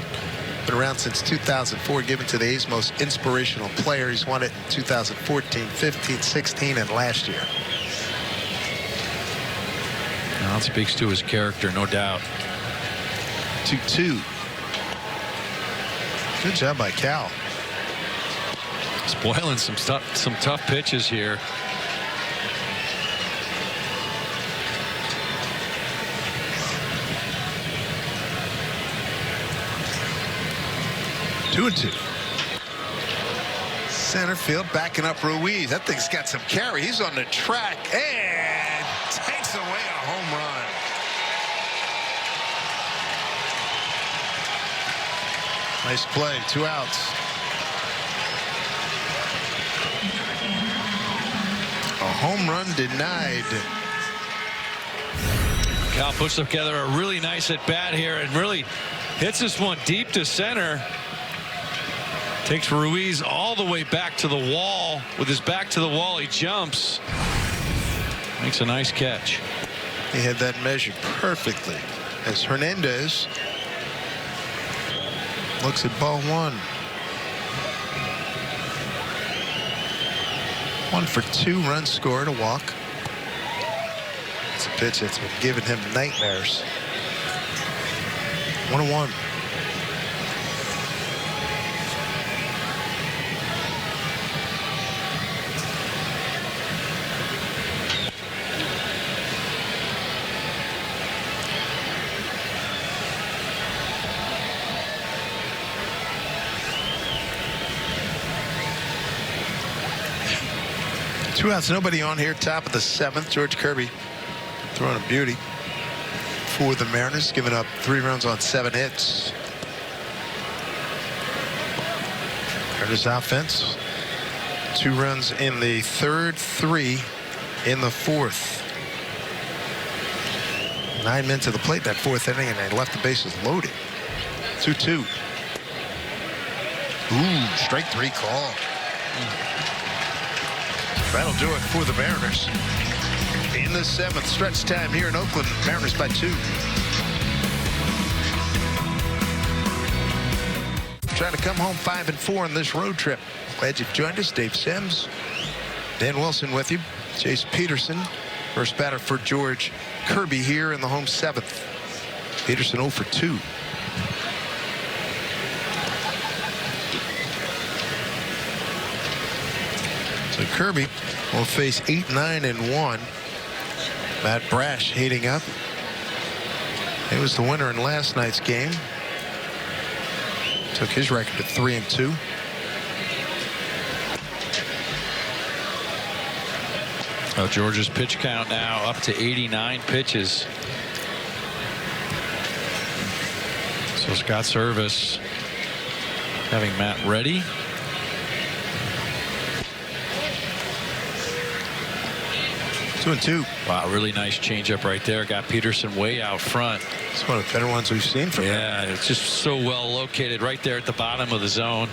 Been around since 2004, given to the A's most inspirational player. He's won it in 2014, 15, 16, and last year. Now it speaks to his character, no doubt. 2-2. Good job by Cal. Spoiling some tough pitches here. Two and two. Center field backing up Ruiz. That thing's got some carry. He's on the track and takes away a home run. Nice play. 2 outs. A home run denied. Cal puts together a really nice at bat here and really hits this one deep to center. Takes Ruiz all the way back to the wall. With his back to the wall, he jumps. Makes a nice catch. He had that measured perfectly as Hernandez looks at ball one. 1 for 2, run scored, a walk. It's a pitch that's been giving him nightmares. 1-1. Two outs, nobody on here. Top of the 7th. George Kirby throwing a beauty for the Mariners, giving up 3 runs on 7 hits. Mariners offense. 2 runs in the 3rd, 3 in the 4th. 9 men to the plate that 4th inning, and they left the bases loaded. 2-2. Ooh, strike 3 call. That'll do it for the Mariners. In the 7th, stretch time here in Oakland. Mariners by 2. Trying to come home 5-4 on this road trip. Glad you've joined us. Dave Sims, Dan Wilson with you. Chase Peterson, first batter for George Kirby here in the home seventh. Peterson 0 for 2. So Kirby will face 8-9-1. Matt Brash heating up. He was the winner in last night's game. Took his record to 3-2. Oh, Georgia's pitch count now up to 89 pitches. So Scott Service having Matt ready. 2-2. Wow, really nice changeup right there. Got Peterson way out front. It's one of the better ones we've seen from him. Yeah, it's just so well located right there at the bottom of the zone.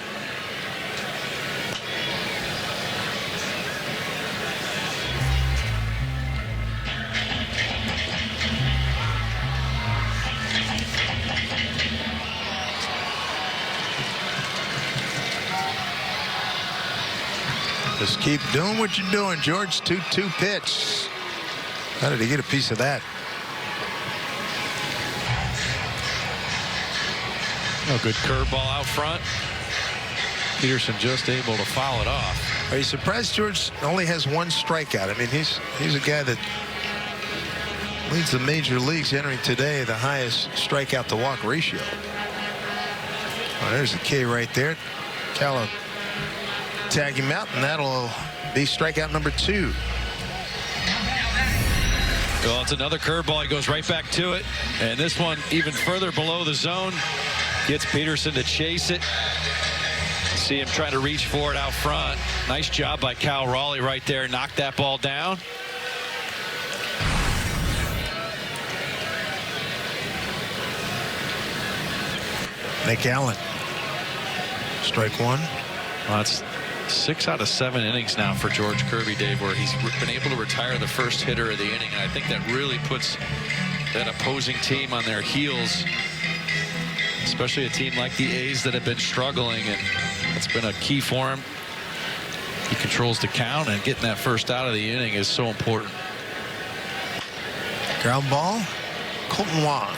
Just keep doing what you're doing, George. 2-2 pitch. How did he get a piece of that? Oh, good curveball out front. Peterson just able to foul it off. Are you surprised George only has 1 strikeout? I mean, he's a guy that leads the major leagues entering today, the highest strikeout to walk ratio. Oh, there's a K right there. Cal tag him out, and that'll be strikeout number 2. Well, it's another curveball. He goes right back to it. And this one even further below the zone. Gets Peterson to chase it. See him trying to reach for it out front. Nice job by Cal Raleigh right there. Knocked that ball down. Nick Allen. Strike 1. Well, it's 6 out of 7 innings now for George Kirby, Dave, where he's been able to retire the first hitter of the inning. And I think that really puts that opposing team on their heels, especially a team like the A's that have been struggling, and it's been a key for him. He controls the count, and getting that first out of the inning is so important. Ground ball. Colton Wong.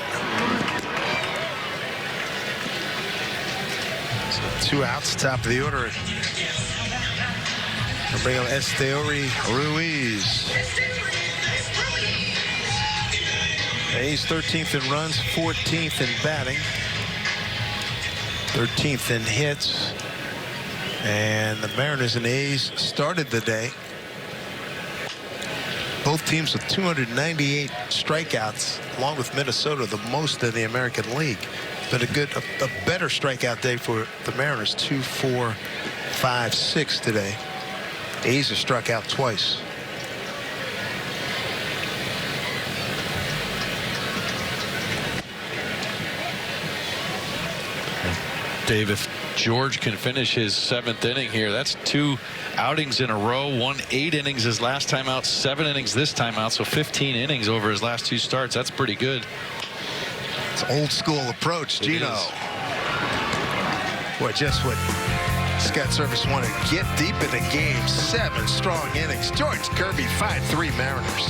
So 2 outs, top of the order. We'll bring up Esteori Ruiz. A's 13th in runs, 14th in batting, 13th in hits. And the Mariners and A's started the day. Both teams with 298 strikeouts, along with Minnesota, the most in the American League. But a better strikeout day for the Mariners. 2, 4, 5, 6 today. A's have struck out twice. Dave, if George can finish his 7th inning here, that's 2 outings in a row. 1 8 innings his last time out, 7 innings this time out, so 15 innings over his last 2 starts. That's pretty good. It's an old school approach, Gino. Boy, just what Scott Service wanted. Get deep in the game. 7 strong innings. George Kirby, 5-3 Mariners.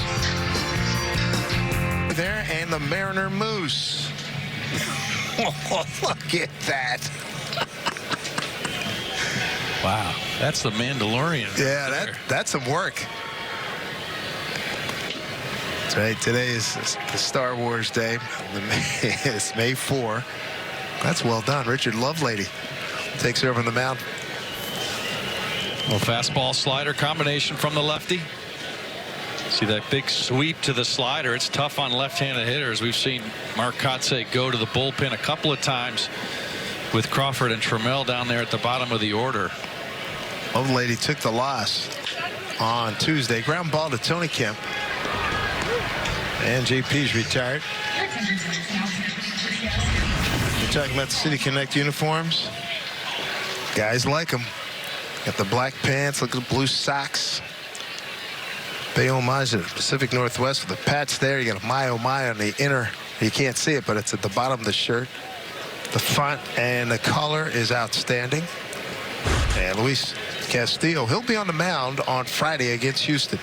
There, and the Mariner Moose. Oh, look at that. Wow, that's the Mandalorian. Yeah, that's some work. That's right. Today is the Star Wars Day. It's May 4. That's well done. Richard Lovelady takes over on the mound. Well, fastball slider combination from the lefty. See that big sweep to the slider. It's tough on left-handed hitters. We've seen Mark Kotsay go to the bullpen a couple of times with Crawford and Trammell down there at the bottom of the order. Lovelady took the loss on Tuesday. Ground ball to Tony Kemp. And JP's retired. You're talking about the City Connect uniforms. Guys like them. Got the black pants. Look at the blue socks. Pay homage to the Pacific Northwest with the Pats there. You got a My Oh My on the inner. You can't see it, but it's at the bottom of the shirt. The font and the color is outstanding. And Luis Castillo, he'll be on the mound on Friday against Houston.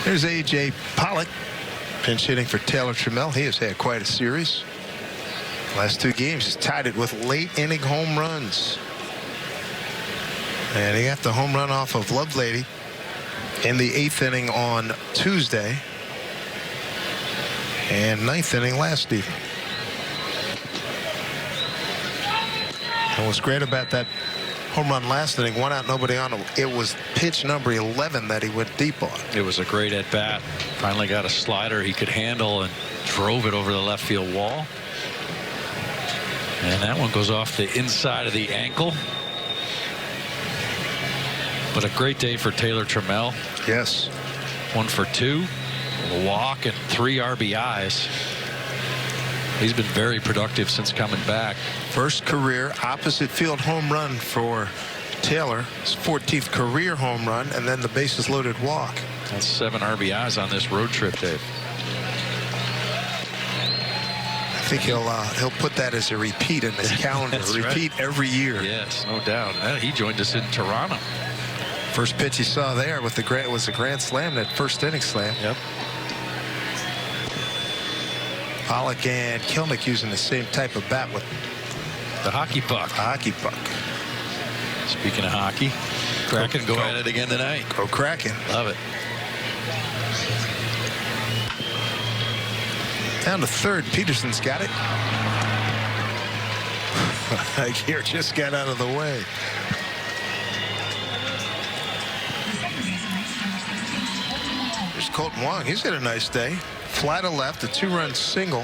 There's A.J. Pollock, pinch hitting for Taylor Trammell. He has had quite a series. Last 2 games, he's tied it with late inning home runs. And he got the home run off of Lovelady in the 8th inning on Tuesday. And 9th inning last evening. And what's great about that home run last inning, 1 out, nobody on. It was pitch number 11 that he went deep on. It was a great at bat. Finally got a slider he could handle and drove it over the left field wall. And that one goes off the inside of the ankle. But a great day for Taylor Trammell. Yes. 1 for 2, a walk and 3 RBIs. He's been very productive since coming back. First career opposite field home run for Taylor. His 14th career home run, and then the bases loaded walk. That's 7 RBIs on this road trip, Dave. I think he'll put that as a repeat in his calendar. Repeat right. Every year. Yes, no doubt. He joined us in Toronto. First pitch he saw there with was a grand slam, that first inning slam. Yep. Pollock and Kilnick using the same type of bat with the hockey puck. Hockey puck. Speaking of hockey, Kraken go at it again tonight. Go Kraken. Love it. Down to third. Peterson's got it. Here just got out of the way. There's Colton Wong. He's had a nice day. Fly to left, a 2-run single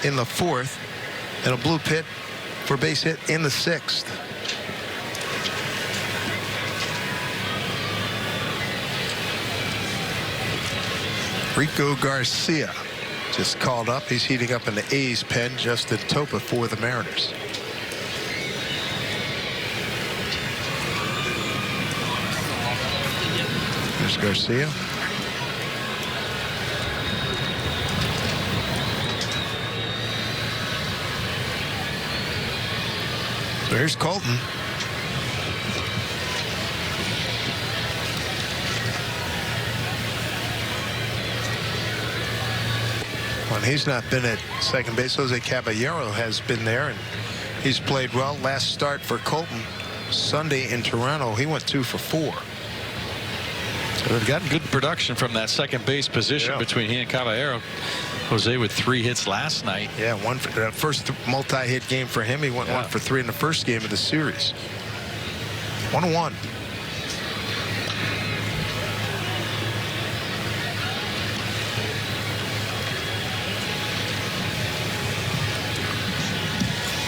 in the 4th, and a blue pit for base hit in the 6th. Rico Garcia just called up. He's heating up in the A's pen. Justin Topa for the Mariners. There's Garcia. So here's Colton. When he's not been at second base, Jose Caballero has been there, and he's played well. Last start for Colton Sunday in Toronto, he went 2 for 4. So they've gotten good production from that second base position between he and Caballero. Jose with 3 hits last night. Yeah, one for that first multi-hit game for him. He went 1 for 3 in the first game of the series. 1-1.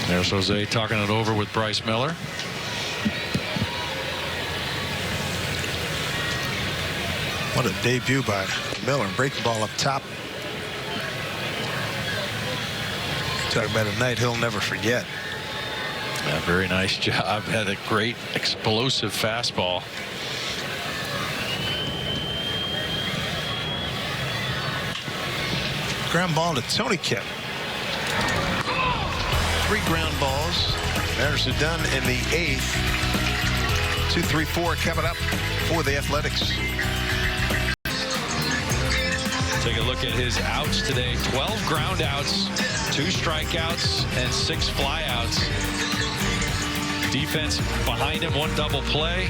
There's Jose talking it over with Bryce Miller. What a debut by Miller. Breaking ball up top. Talking about a night he'll never forget. Yeah, very nice job. Had a great explosive fastball. Ground ball to Tony Kemp. 3 ground balls. Mariners are done in the 8th. 2-3-4 coming up for the Athletics. Take a look at his outs today. 12 ground outs, 2 strikeouts, and 6 flyouts. Defense behind him, 1 double play.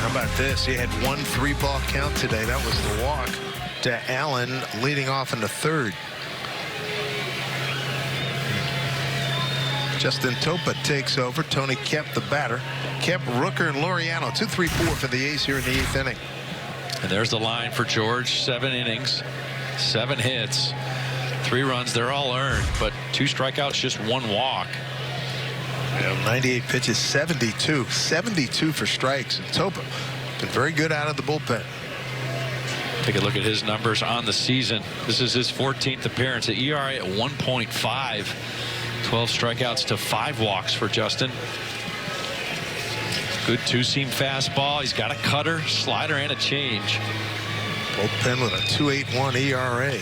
How about this? He had 1 3-ball count today. That was the walk to Allen, leading off in the 3rd. Justin Topa takes over. Tony Kemp, the batter. Kemp, Rooker, and Laureano. 2-3-4 for the A's here in the 8th inning. And there's the line for George. 7 innings, 7 hits, 3 runs. They're all earned, but 2 strikeouts, just 1 walk. 98 pitches, 72 for strikes. And Topa been very good out of the bullpen. Take a look at his numbers on the season. This is his 14th appearance. The ERA at 1.5. 12 strikeouts to 5 walks for Justin. Good 2-seam fastball. He's got a cutter, slider, and a change. Bullpen with a 2.81 ERA.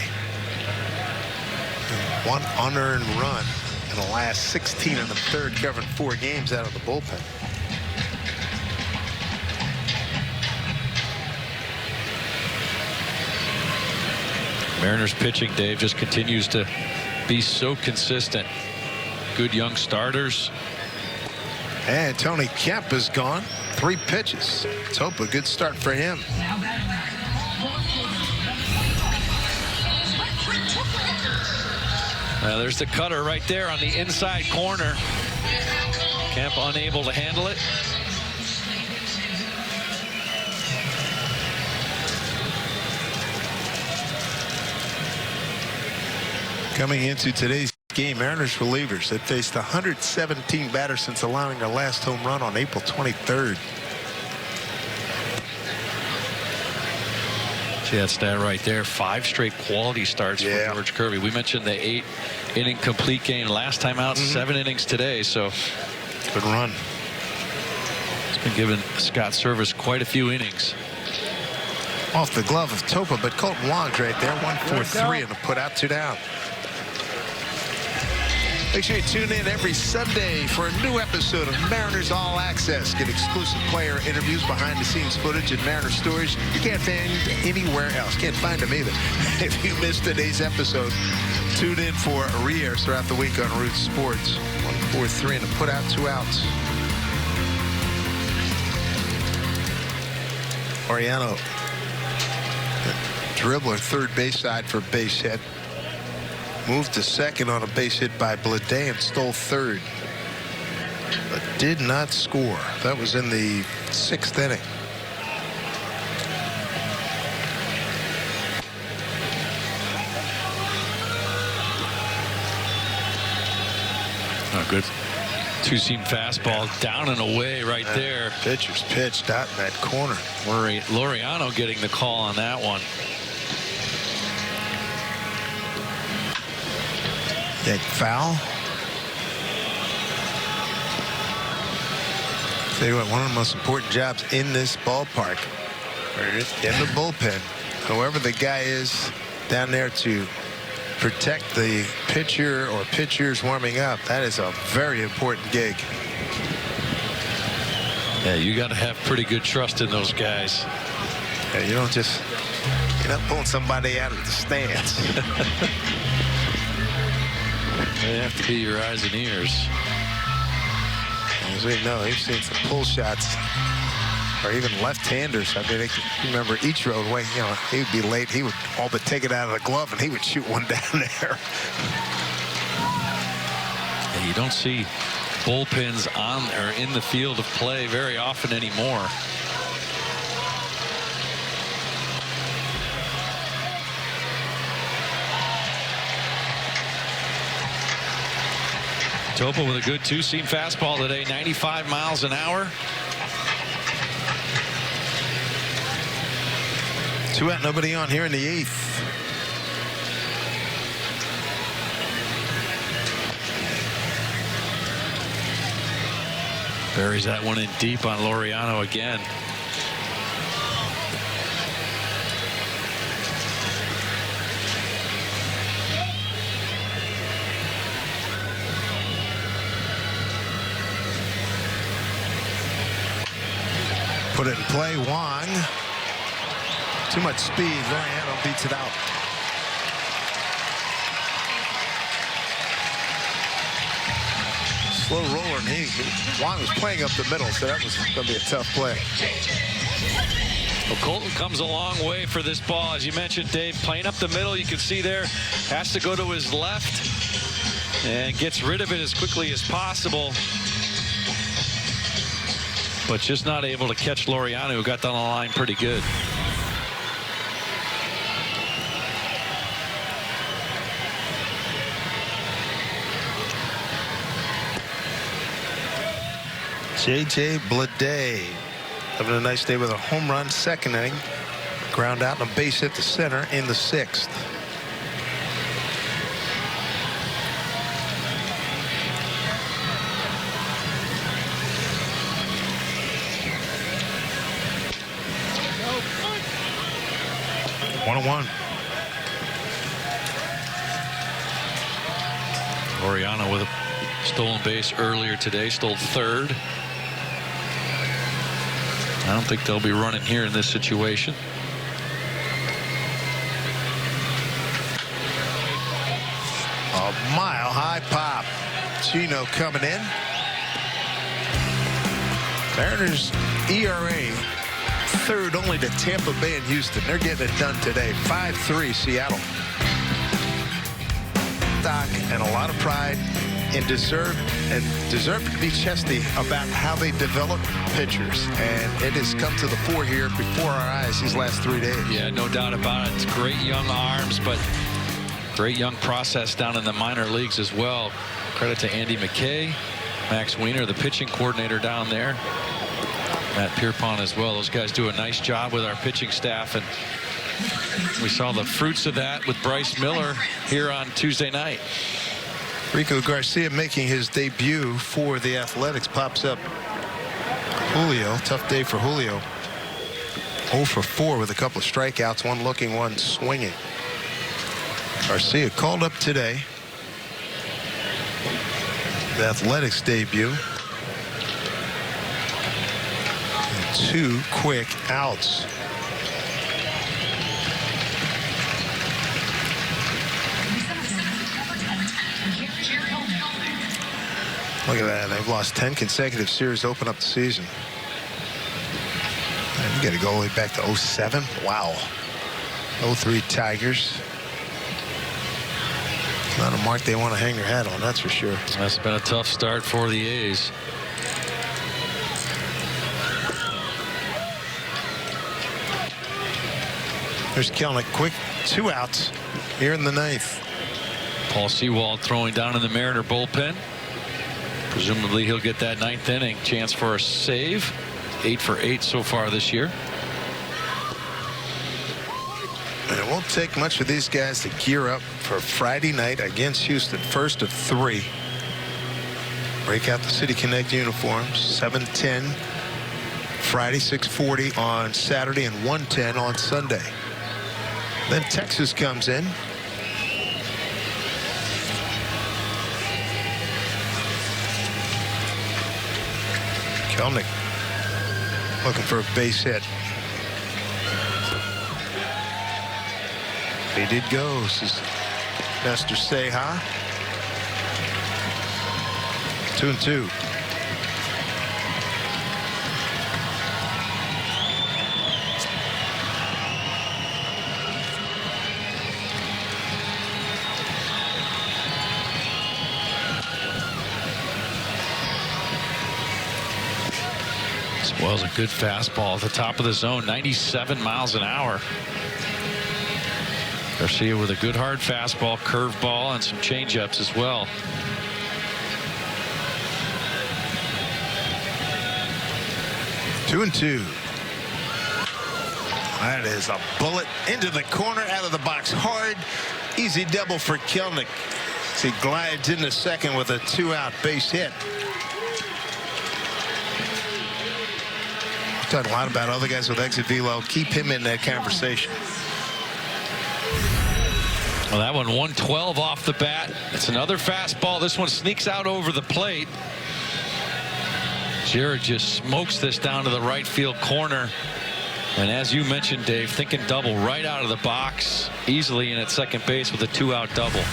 1 unearned run in the last 16 in the third, covering 4 games out of the bullpen. Mariners pitching, Dave, just continues to be so consistent. Good young starters. And Tony Kemp is gone. 3 pitches. Let's hope a good start for him. There's the cutter right there on the inside corner. Kemp unable to handle it. Coming into today's game, Mariners relievers that faced 117 batters since allowing their last home run on April 23rd. See that stat right there. 5 straight quality starts for George Kirby. We mentioned the 8-inning complete game last time out, 7 innings today. So good run. It's been giving Scott Service quite a few innings. Off the glove of Topa, but Colton Wong's right there. 1-4-3 and a put out, 2 down. Make sure you tune in every Sunday for a new episode of Mariners All Access. Get exclusive player interviews, behind-the-scenes footage, and Mariner stories you can't find anywhere else. Can't find them either. If you missed today's episode, tune in for re-airs throughout the week on Root Sports. 1-4-3 and a put out, 2 outs. Oriano, dribbler, third base side for base hit. Moved to second on a base hit by Blade and stole third, but did not score. That was in the 6th inning. Oh, good 2-seam fastball down and away right there. Pitcher's pitch out in that corner. Laureano getting the call on that one. That foul. Tell you what, one of the most important jobs in this ballpark, in the bullpen, whoever the guy is down there to protect the pitcher or pitchers warming up, that is a very important gig. Yeah, you got to have pretty good trust in those guys. Yeah, you don't just, you're not pulling somebody out of the stands. They have to be your eyes and ears. As we know, he's seen some pull shots, or even left-handers. I mean, remember each road way, you know, he would be late. He would all but take it out of the glove, and he would shoot one down there. Yeah, you don't see bullpens on or in the field of play very often anymore. Topa with a good 2-seam fastball today, 95 miles an hour. 2 out, nobody on here in the 8th. Buries that one in deep on Laureano again. Put it in play. Wong. Too much speed. Laureano beats it out. Slow roller, and Wong was playing up the middle, so that was going to be a tough play. Well, Colton comes a long way for this ball. As you mentioned, Dave, playing up the middle, you can see there, has to go to his left and gets rid of it as quickly as possible. But just not able to catch Laureano, who got down the line pretty good. J.J. Blade having a nice day with a home run, 2nd inning. Ground out and a base hit to center in the 6th. One-on-one. Laureano with a stolen base earlier today, stole third. I don't think they'll be running here in this situation. A mile-high pop. Gino coming in. Mariners ERA third only to Tampa Bay and Houston. They're getting it done today. 5-3 Seattle. Stock and a lot of pride and deserve to be chesty about how they develop pitchers, and it has come to the fore here before our eyes these last 3 days. Yeah, no doubt about it. It's great young arms, but great young process down in the minor leagues as well. Credit to Andy McKay, Max Wiener, the pitching coordinator down there, Matt Pierpont as well. Those guys do a nice job with our pitching staff, and we saw the fruits of that with Bryce Miller here on Tuesday night. Rico Garcia making his debut for the Athletics. Pops up Julio. Tough day for Julio. 0 for 4 with a couple of strikeouts, one looking, one swinging. Garcia called up today. The Athletics debut. And 2 quick outs. Look at that. They've lost 10 consecutive series to open up the season. And you got to go all the way back to 07. Wow. 03 Tigers. Not a mark they want to hang their hat on, that's for sure. That's been a tough start for the A's. There's Kelnick. Quick 2 outs here in the 9th. Paul Sewald throwing down in the Mariner bullpen. Presumably he'll get that 9th inning chance for a save. 8 for 8 so far this year. And it won't take much for these guys to gear up for Friday night against Houston. First of 3. Break out the City Connect uniforms. 7:10 Friday, 6:40 on Saturday, and 1:10 on Sunday. Then Texas comes in. Kelnick looking for a base hit. He did go, says Nestor Seja. 2-2. Well, it's a good fastball at the top of the zone, 97 miles an hour. Garcia with a good hard fastball, curveball, and some changeups as well. Two and 2. That is a bullet into the corner, out of the box hard. Easy double for Kelnick as he glides into second with a 2-out base hit. Talking a lot about other guys with exit velo. Keep him in that conversation. Well, that one 112 off the bat. It's another fastball. This one sneaks out over the plate. Jared just smokes this down to the right field corner. And as you mentioned, Dave, thinking double right out of the box, easily in at second base with a 2-out double.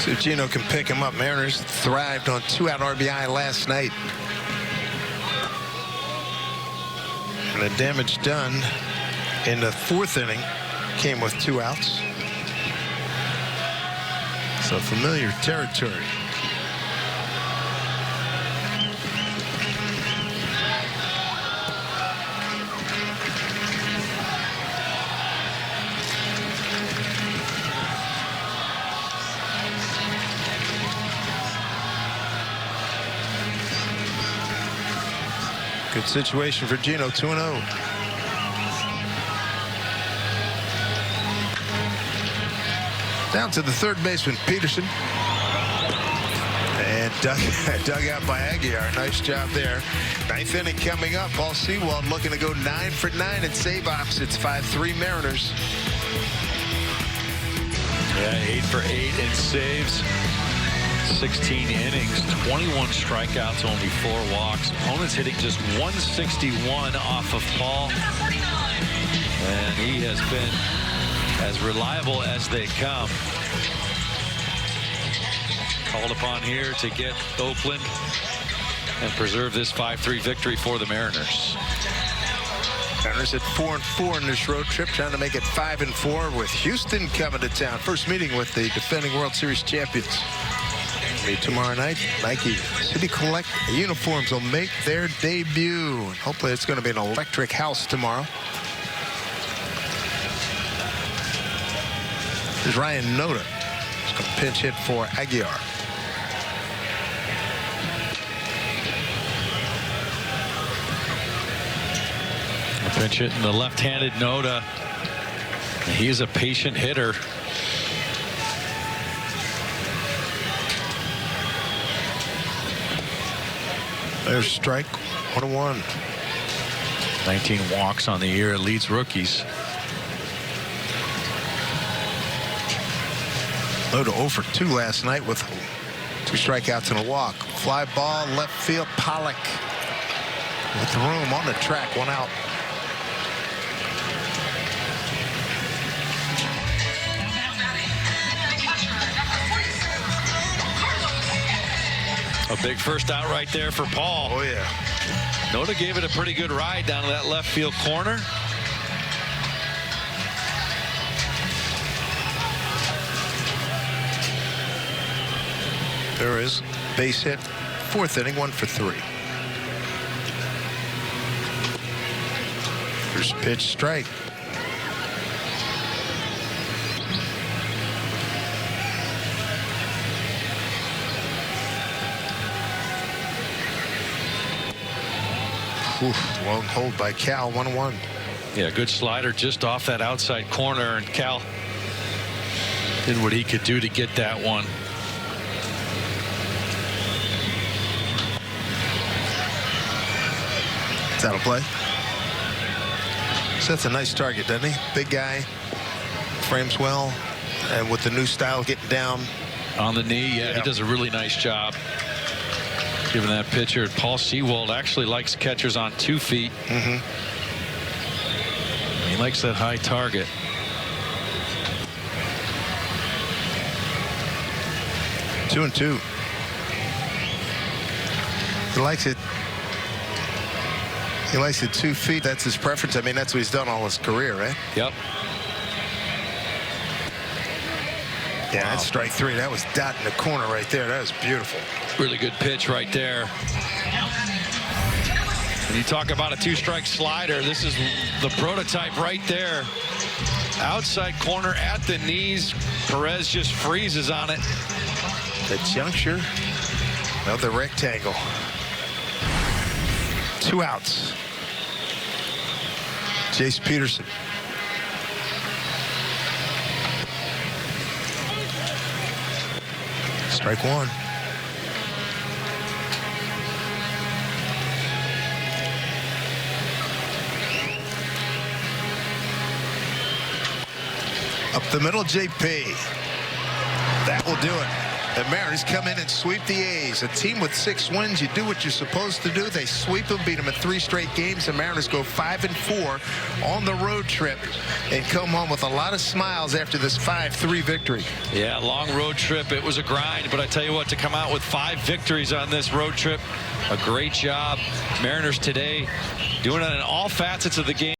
So Gino can pick him up. Mariners thrived on 2-out RBI last night. And the damage done in the 4th inning came with 2 outs. So familiar territory. Good situation for Gino. 2-0. Down to the third baseman, Peterson. And dug out by Aguiar. Nice job there. 9th inning coming up. Paul Sewald looking to go 9 for 9 in save ops. It's 5-3 Mariners. Yeah, 8 for 8 in saves. 16 innings, 21 strikeouts, only 4 walks. Opponents hitting just 161 off of Paul. And he has been as reliable as they come. Called upon here to get Oakland and preserve this 5-3 victory for the Mariners. Mariners at 4-4 in this road trip, trying to make it 5-4 with Houston coming to town. First meeting with the defending World Series champions. Tomorrow night, Nike City Collect uniforms will make their debut. Hopefully it's going to be an electric house tomorrow. There's Ryan Noda. He's going to pinch hit for Aguilar. A pinch hit in the left-handed Noda. He's a patient hitter. There's strike 1-1. 19 walks on the year. It leads rookies. Noda 0 for 2 last night with 2 strikeouts and a walk. Fly ball left field. Pollock with the room on the track. 1 out. A big first out right there for Paul. Oh, yeah. Noda gave it a pretty good ride down to that left field corner. There is base hit. 4th inning, 1 for 3. First pitch, strike. Long hold by Cal, 1-1. Yeah, good slider just off that outside corner, and Cal did what he could do to get that one. That'll play. So that's a nice target, doesn't he? Big guy, frames well, and with the new style getting down. On the knee, yeah, he does a really nice job giving that pitcher. Paul Sewald actually likes catchers on 2 feet. He likes that high target. Two and 2. He likes it. He likes it 2 feet. That's his preference. I mean, that's what he's done all his career, right? Yep. Yeah, that's strike 3. That was dot in the corner right there. That was beautiful. Really good pitch right there. When you talk about a 2-strike slider, this is the prototype right there. Outside corner at the knees. Perez just freezes on it. The juncture of the rectangle. 2 outs. Jace Peterson. Strike 1. Up the middle, JP. That will do it. The Mariners come in and sweep the A's. A team with 6 wins. You do what you're supposed to do. They sweep them, beat them in 3 straight games. The Mariners go 5-4 on the road trip and come home with a lot of smiles after this 5-3 victory. Yeah, long road trip. It was a grind, but I tell you what, to come out with 5 victories on this road trip, a great job. Mariners today doing it in all facets of the game.